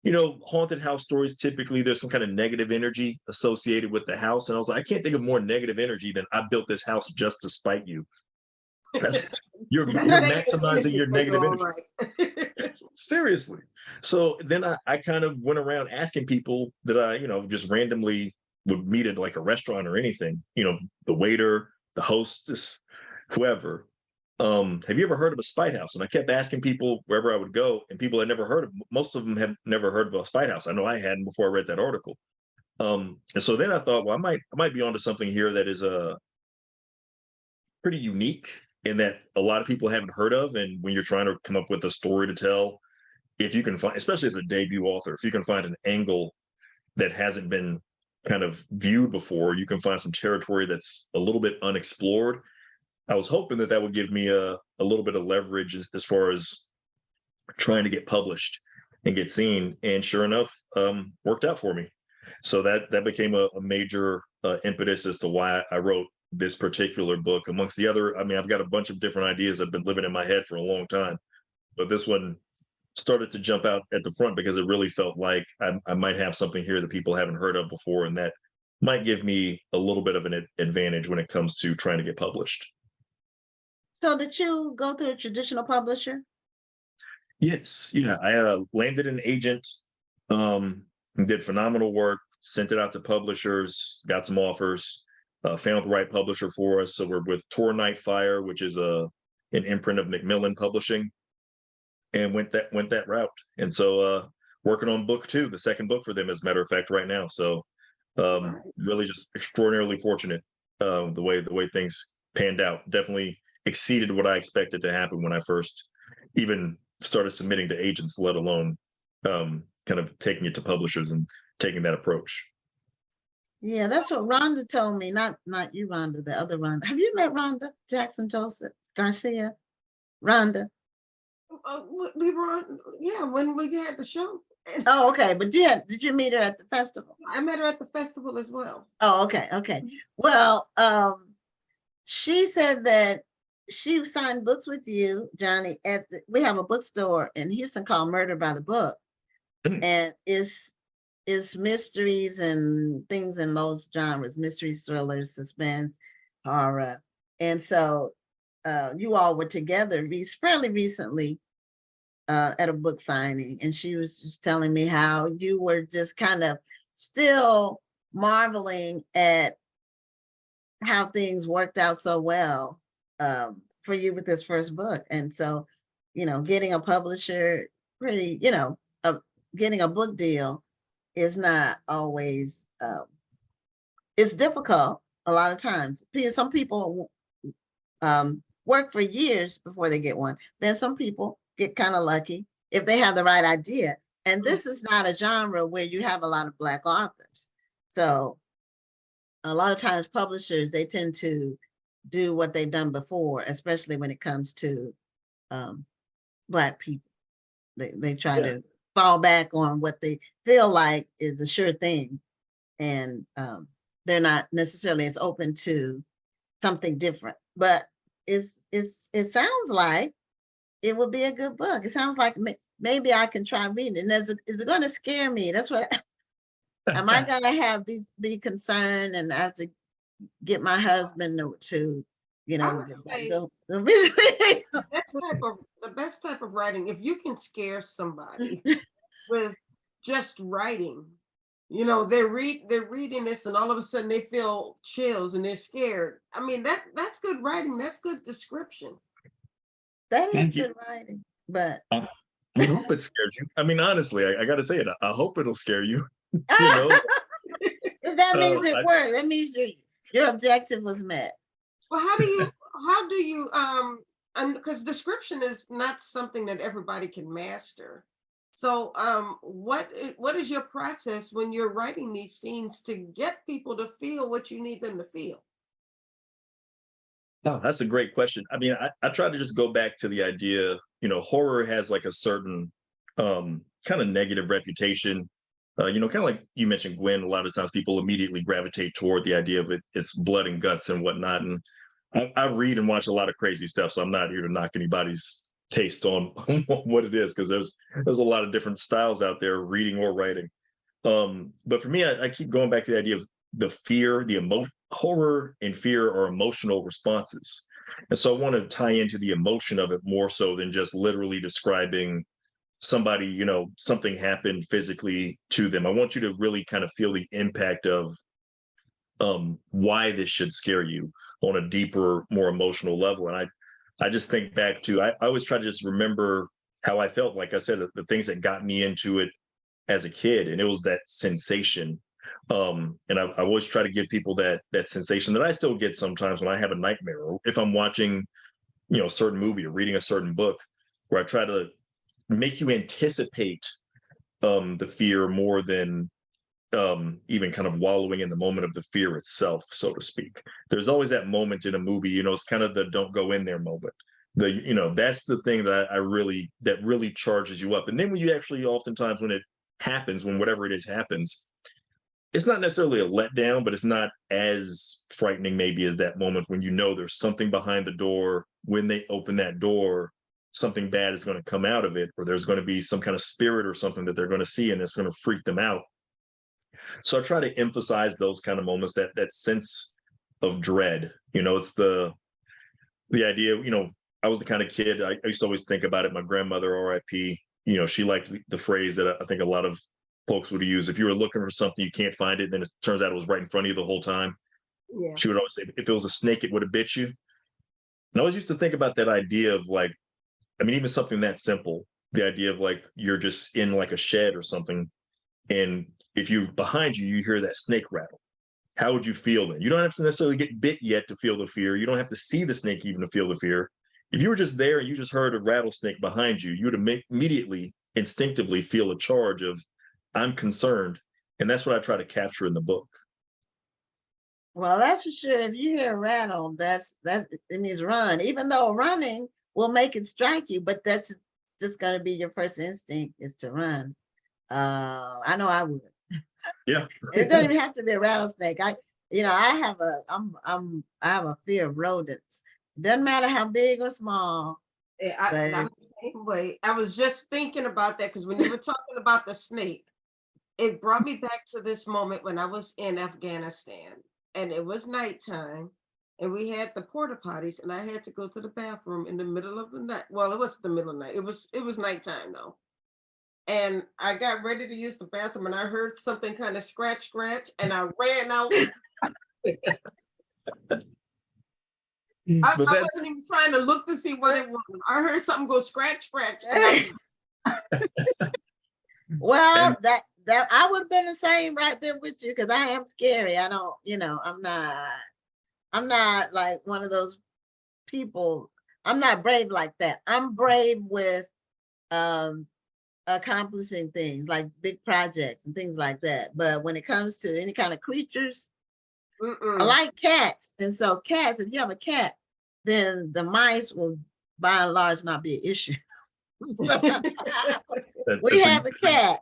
you know, haunted house stories, typically there's some kind of negative energy associated with the house. And I was like, I can't think of more negative energy than I built this house just to spite you. You're maximizing your negative energy. Seriously. So then I kind of went around asking people that I, you know, just randomly would meet at like a restaurant or anything, you know, the waiter, the hostess, whoever. Have you ever heard of a spite house? And I kept asking people wherever I would go, and people had never heard of, most of them have never heard of a spite house. I know I hadn't before I read that article. And so then I thought, well, I might be onto something here that is pretty unique and that a lot of people haven't heard of. And when you're trying to come up with a story to tell, if you can find, especially as a debut author, if you can find an angle that hasn't been kind of viewed before, you can find some territory that's a little bit unexplored. I was hoping that would give me a little bit of leverage as far as trying to get published and get seen. And sure enough, worked out for me. So that became a major impetus as to why I wrote this particular book. Amongst the other, I mean, I've got a bunch of different ideas that have been living in my head for a long time, but this one started to jump out at the front because it really felt like I might have something here that people haven't heard of before, and that might give me a little bit of an advantage when it comes to trying to get published. So did you go through a traditional publisher? Yes, yeah, I landed an agent, did phenomenal work, sent it out to publishers, got some offers, found the right publisher for us. So we're with Tor Nightfire, which is an imprint of Macmillan Publishing, and went that route. And so working on book 2, the second book for them, as a matter of fact, right now. So really just extraordinarily fortunate the way things panned out. Definitely exceeded what I expected to happen when I first even started submitting to agents, let alone kind of taking it to publishers and taking that approach. Yeah, that's what Rhonda told me. Not you, Rhonda, the other Rhonda. Have you met Rhonda Jackson Joseph Garcia? Rhonda. We were on, yeah, when we had the show. Oh, okay. But did you meet her at the festival? I met her at the festival as well. Oh, okay. Well, she said that she signed books with you, Johnny, we have a bookstore in Houston called Murder by the Book. And it's mysteries and things in those genres, mysteries, thrillers, suspense, horror. And so you all were together fairly recently at a book signing, and she was just telling me how you were just kind of still marveling at how things worked out so well for you with this first book. And so, you know, getting a publisher, pretty, you know, getting a book deal is not always, it's difficult a lot of times. Some people work for years before they get one. Then some people get kind of lucky if they have the right idea. And this is not a genre where you have a lot of Black authors. So a lot of times publishers, they tend to do what they've done before, especially when it comes to Black people. They try to fall back on what they feel like is a sure thing, and they're not necessarily as open to something different. But it sounds like it would be a good book. It sounds like maybe I can try reading it. And is it going to scare me? That's what. Am I going to be concerned and have to get my husband to you know, I would say the best type of writing, if you can scare somebody with just writing, you know, they're reading this and all of a sudden they feel chills and they're scared. I mean, that's good writing. That's good description. That is good writing, but I hope it scares you. I mean, honestly, I got to say it. I hope it'll scare you. You know, that means it worked. That means your objective was met. Well, how do you because description is not something that everybody can master. So what is your process when you're writing these scenes to get people to feel what you need them to feel? Oh, that's a great question. I mean, I try to just go back to the idea, you know, horror has like a certain kind of negative reputation. You know, kind of like you mentioned, Gwen, a lot of times people immediately gravitate toward the idea of it's blood and guts and whatnot. And I read and watch a lot of crazy stuff, so I'm not here to knock anybody's taste on what it is, because there's a lot of different styles out there, reading or writing. But for me, I keep going back to the idea of the fear, horror and fear are emotional responses. And so I want to tie into the emotion of it more so than just literally describing somebody, you know, something happened physically to them. I want you to really kind of feel the impact of why this should scare you on a deeper, more emotional level. And I just think back to, I always try to just remember how I felt, like I said, the things that got me into it as a kid, and it was that sensation. And I always try to give people that sensation that I still get sometimes when I have a nightmare, or if I'm watching, you know, a certain movie or reading a certain book, where I try to make you anticipate the fear more than even kind of wallowing in the moment of the fear itself, so to speak. There's always that moment in a movie, you know, it's kind of the don't go in there moment. You know, that's the thing that that really charges you up. And then when you actually, oftentimes when it happens, when whatever it is happens, it's not necessarily a letdown, but it's not as frightening maybe as that moment when you know there's something behind the door. When they open that door, something bad is going to come out of it, or there's going to be some kind of spirit or something that they're going to see, and it's going to freak them out. So I try to emphasize those kind of moments, that sense of dread. You know, it's the idea, you know, I was the kind of kid, I used to always think about it. My grandmother, RIP, you know, she liked the phrase that I think a lot of folks would use: if you were looking for something, you can't find it, then it turns out it was right in front of you the whole time. Yeah. She would always say, if it was a snake, it would have bit you. And I always used to think about that idea of, like, I mean, even something that simple, the idea of, like, you're just in like a shed or something, and if you behind you, you hear that snake rattle. How would you feel then? You don't have to necessarily get bit yet to feel the fear. You don't have to see the snake even to feel the fear. If you were just there and you just heard a rattlesnake behind you, you would immediately, instinctively feel a charge of, I'm concerned. And that's what I try to capture in the book. Well, that's for sure. If you hear a rattle, that it means run. Even though running will make it strike you, but that's just going to be your first instinct, is to run. I know I would. Yeah. It doesn't even have to be a rattlesnake. I have a fear of rodents. Doesn't matter how big or small. Yeah, I'm the same way. I was just thinking about that, because when you were talking about the snake, it brought me back to this moment when I was in Afghanistan, and it was nighttime, and we had the porta potties, and I had to go to the bathroom in the middle of the night. Well, it was the middle of the night. It was nighttime though. And I got ready to use the bathroom, and I heard something kind of scratch, and I ran out. I wasn't even trying to look to see what it was. I heard something go scratch. Well, that I would have been the same right there with you, because I am scary. I don't, I'm not like one of those people. I'm not brave like that. I'm brave with accomplishing things like big projects and things like that. But when it comes to any kind of creatures, I like cats. And so cats, if you have a cat, then the mice will by and large not be an issue. So, we have a cat.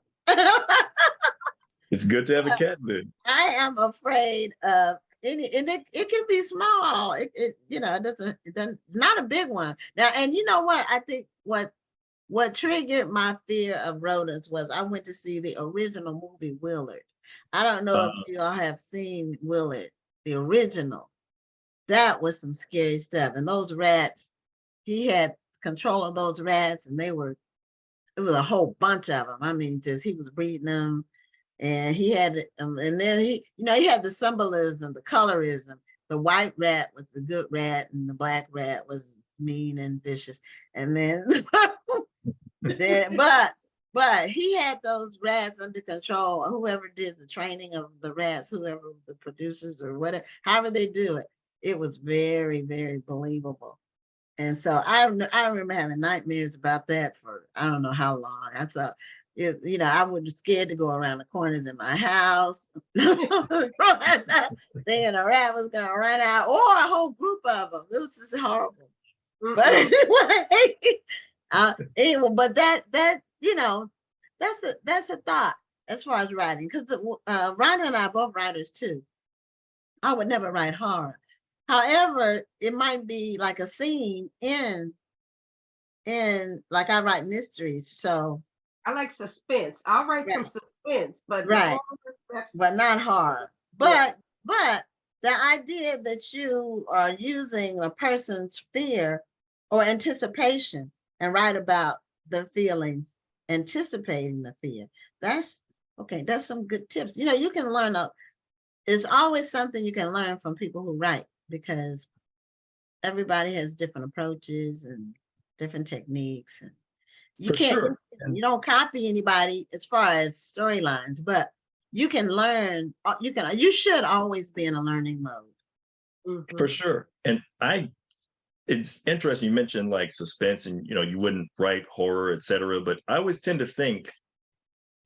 It's good to have a cat then. I am afraid of any, and it can be small. It it's not a big one. Now, and you know what? I think what triggered my fear of rodents was I went to see the original movie Willard. I don't know if you all have seen Willard, the original. That was some scary stuff. And those rats, he had control of those rats, and it was a whole bunch of them. I mean, just he was breeding them, and he had, and then he had the symbolism, the colorism. The white rat was the good rat, and the black rat was mean and vicious. And then, but he had those rats under control. Whoever did the training of the rats, whoever the producers or whatever, however they do it, it was very, very believable. And so I remember having nightmares about that for I don't know how long. I thought, I was scared to go around the corners in my house, thinking a rat was gonna run out, or a whole group of them. It was just horrible. But anyway, but that that's a thought as far as writing, because Rhonda and I are both writers too. I would never write horror. However, it might be like a scene in like I write mysteries. So I like suspense. I'll write some suspense, but right, but not horror. But the idea that you are using a person's fear or anticipation and write about their feelings, anticipating the fear. That's okay. That's some good tips. You can learn. It's always something you can learn from people who write, because everybody has different approaches and different techniques, and you can't, you don't copy anybody as far as storylines, but you can learn. You should always be in a learning mode. For sure. And it's interesting you mentioned like suspense, and you wouldn't write horror, etc. But I always tend to think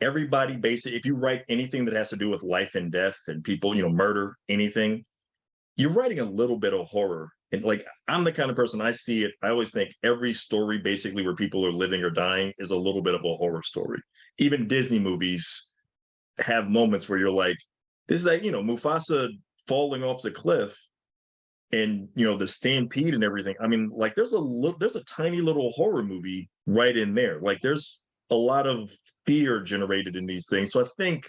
everybody basically, if you write anything that has to do with life and death and people, murder, anything, you're writing a little bit of horror. And like, I'm the kind of person, I see it, I always think every story basically where people are living or dying is a little bit of a horror story. Even Disney movies have moments where you're like, this is like, Mufasa falling off the cliff, and the stampede and everything. I mean, like there's a tiny little horror movie right in there. Like there's a lot of fear generated in these things. So I think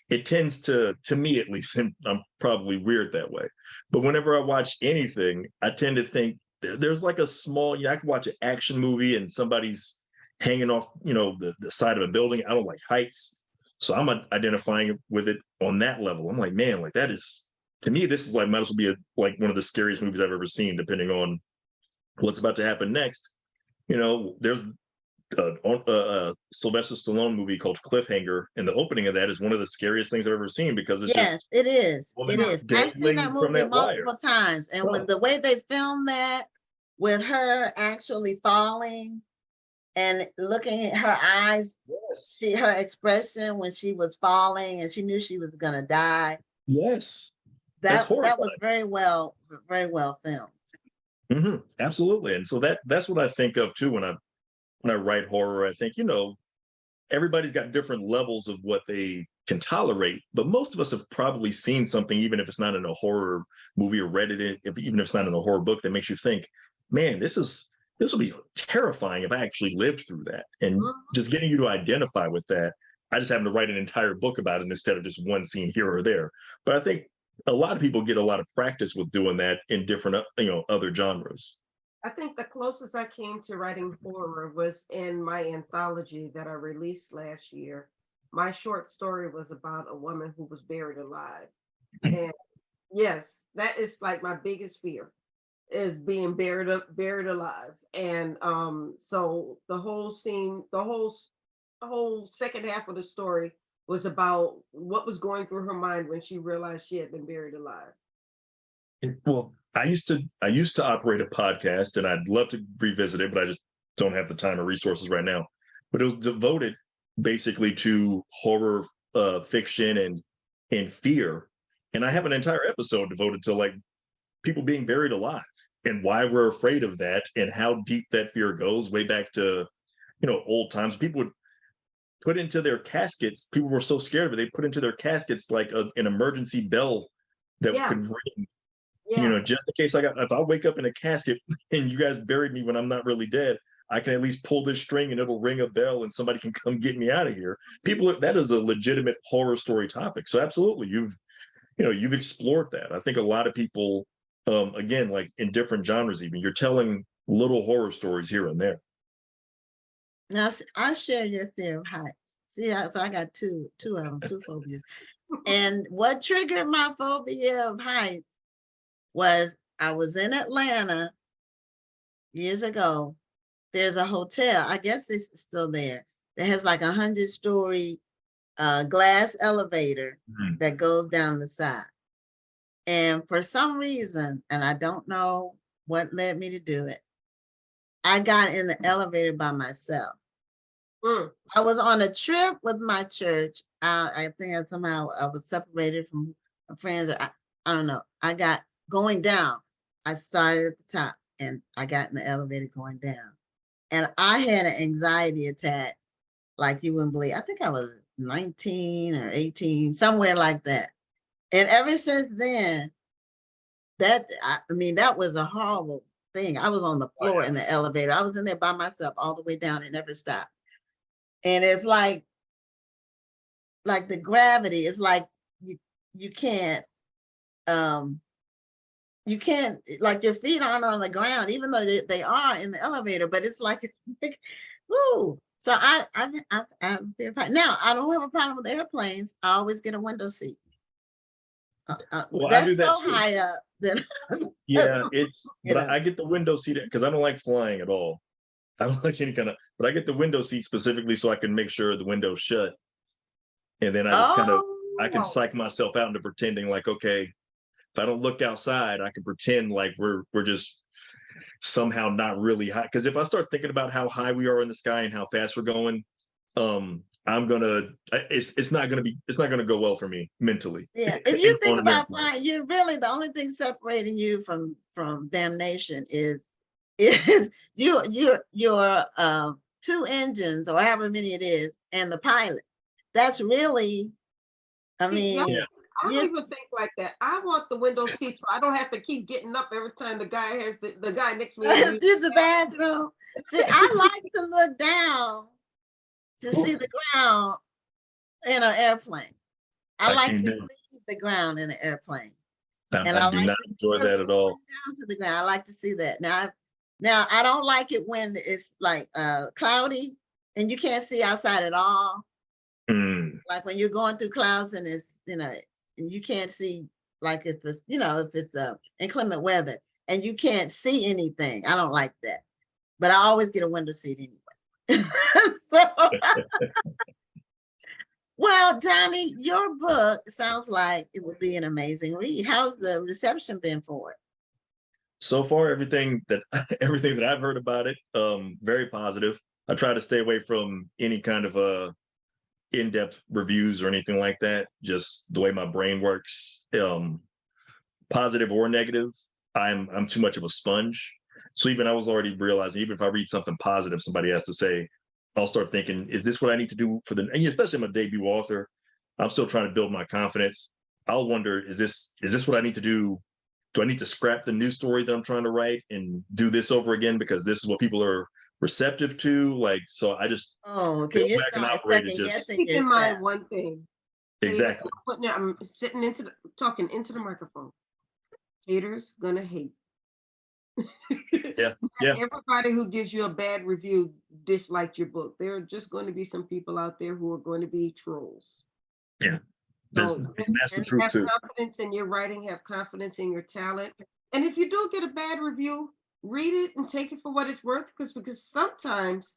it tends to me at least, and I'm probably weird that way, but whenever I watch anything, I tend to think there's like a small, I could watch an action movie and somebody's hanging off, the side of a building. I don't like heights. So I'm identifying with it on that level. I'm like, man, like that is, to me, this is like, might as well be like one of the scariest movies I've ever seen, depending on what's about to happen next. There's a Sylvester Stallone movie called Cliffhanger, and the opening of that is one of the scariest things I've ever seen, because it's yes, it is. It is. I've seen that movie multiple times, and when the way they filmed that, with her actually falling and looking at her eyes, her expression when she was falling and she knew she was gonna die. Yes, that was very well filmed. Absolutely, and so that's what I think of too when I write horror. I think, everybody's got different levels of what they can tolerate, but most of us have probably seen something, even if it's not in a horror movie, or read it, even if it's not in a horror book, that makes you think, man, this will be terrifying if I actually lived through that. And just getting you to identify with that, I just happen to write an entire book about it instead of just one scene here or there. But I think a lot of people get a lot of practice with doing that in different, other genres. I think the closest I came to writing horror was in my anthology that I released last year. My short story was about a woman who was buried alive. And yes, that is like my biggest fear, is being buried alive. And so the whole scene, the whole second half of the story was about what was going through her mind when she realized she had been buried alive. Well, I used to operate a podcast, and I'd love to revisit it, but I just don't have the time or resources right now. But it was devoted basically to horror fiction and fear. And I have an entire episode devoted to like people being buried alive and why we're afraid of that and how deep that fear goes way back to, old times. People would put into their caskets, people were so scared of it, they put into their caskets like an emergency bell that Yeah. could ring, Yeah. just in case if I wake up in a casket and you guys buried me when I'm not really dead, I can at least pull this string and it'll ring a bell and somebody can come get me out of here. That is a legitimate horror story topic. So absolutely, you've explored that. I think a lot of people, again, like in different genres, even you're telling little horror stories here and there. Now, I share your fear of heights. See, so I got two of them, two phobias. And what triggered my phobia of heights was I was in Atlanta years ago. There's a hotel, I guess it's still there, that has like 100-story glass elevator that goes down the side. And for some reason, and I don't know what led me to do it, I got in the elevator by myself. I was on a trip with my church. I think that somehow I was separated from my friends. Or I don't know. I got going down. I started at the top and I got in the elevator going down. And I had an anxiety attack like you wouldn't believe. I think I was 19 or 18, somewhere like that. And ever since then, that was a horrible thing. I was on the floor in the elevator. I was in there by myself all the way down. It never stopped. And it's like the gravity is like you can't like your feet aren't on the ground, even though they are in the elevator, but it's like woo. So I now I don't have a problem with airplanes. I always get a window seat. Well, that's I do that so too. high up that Yeah, but know. I get the window seat because I don't like flying at all. I don't like any but I get the window seat specifically so I can make sure the window's shut. And then I just I can psych myself out into pretending like, okay, if I don't look outside, I can pretend like we're just somehow not really high. Because if I start thinking about how high we are in the sky and how fast we're going, it's not gonna go well for me mentally. Yeah, if you think about flying, you're really the only thing separating you from damnation is your two engines or however many it is and the pilot. That's really, I mean, I don't even think like that. I want the window seat so I don't have to keep getting up every time the guy has the guy next to me use the bathroom. See, I like to look down to see the ground in an airplane. I like to see the ground in an airplane. And I do not enjoy that at all. Down to the ground. I like to see that. Now I don't like it when it's like cloudy and you can't see outside at all. Like when you're going through clouds and it's, and you can't see, like if it's, if it's inclement weather and you can't see anything. I don't like that. But I always get a window seat anyway. So well, Donnie, your book sounds like it would be an amazing read. How's the reception been for it? So far, everything that I've heard about it, very positive. I try to stay away from any kind of in-depth reviews or anything like that. Just the way my brain works, positive or negative. I'm too much of a sponge. So even I was already realizing, even if I read something positive, somebody has to say, I'll start thinking, is this what I need to do and especially I'm a debut author, I'm still trying to build my confidence. I'll wonder, is this what I need to do? Do I need to scrap the new story that I'm trying to write and do this over again because this is what people are receptive to? Like, so I just okay, you're second guessing keep in mind one thing. Exactly. I'm talking into the microphone. Haters gonna hate. Yeah. Everybody who gives you a bad review disliked your book. There are just going to be some people out there who are going to be trolls. Yeah. That's the truth too. Have confidence in your writing, have confidence in your talent. And if you do get a bad review, read it and take it for what it's worth, because sometimes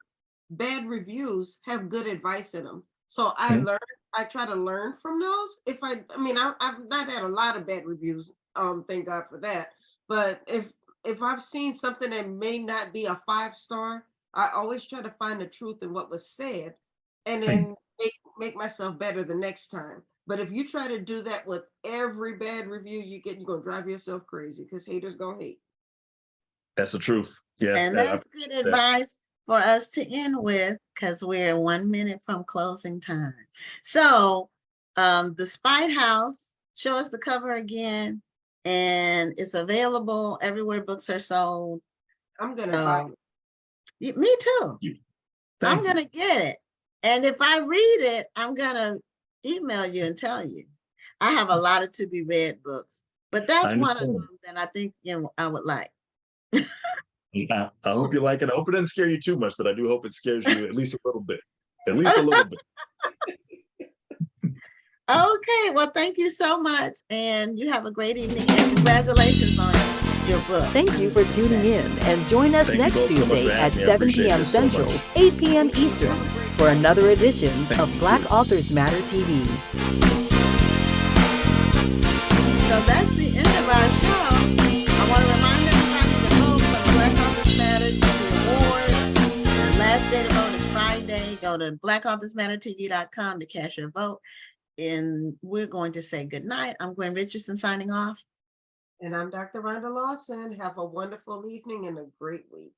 bad reviews have good advice in them. So I try to learn from those. I've not had a lot of bad reviews, thank God for that. But if I've seen something that may not be a 5-star, I always try to find the truth in what was said and then make myself better the next time. But if you try to do that with every bad review you get, you're gonna drive yourself crazy because haters gonna hate. That's the truth. Yes. And that's good advice for us to end with, because we're 1 minute from closing time. So the Spite House, show us the cover again, and it's available everywhere books are sold. I'm gonna buy it. Me too. I'm Thank you. gonna get it. And if I read it, I'm gonna email you and tell you. I have a lot of to be read books, but that's one of them that I think I would like. I hope you like it. I hope it doesn't scare you too much, but I do hope it scares you at least a little bit. At least a little bit. Okay, well, thank you so much. And you have a great evening, and congratulations on your book. Thank you for tuning in, and join us next Tuesday at 7 p.m. Central, 8 p.m. Eastern for another edition of Black Authors Matter TV. So that's the end of our show. I want to remind everybody to vote for the Black Authors Matter TV Award. The last day to vote is Friday. Go to blackauthorsmattertv.com to cast your vote. And we're going to say good night. I'm Gwen Richardson signing off. And I'm Dr. Rhonda Lawson. Have a wonderful evening and a great week.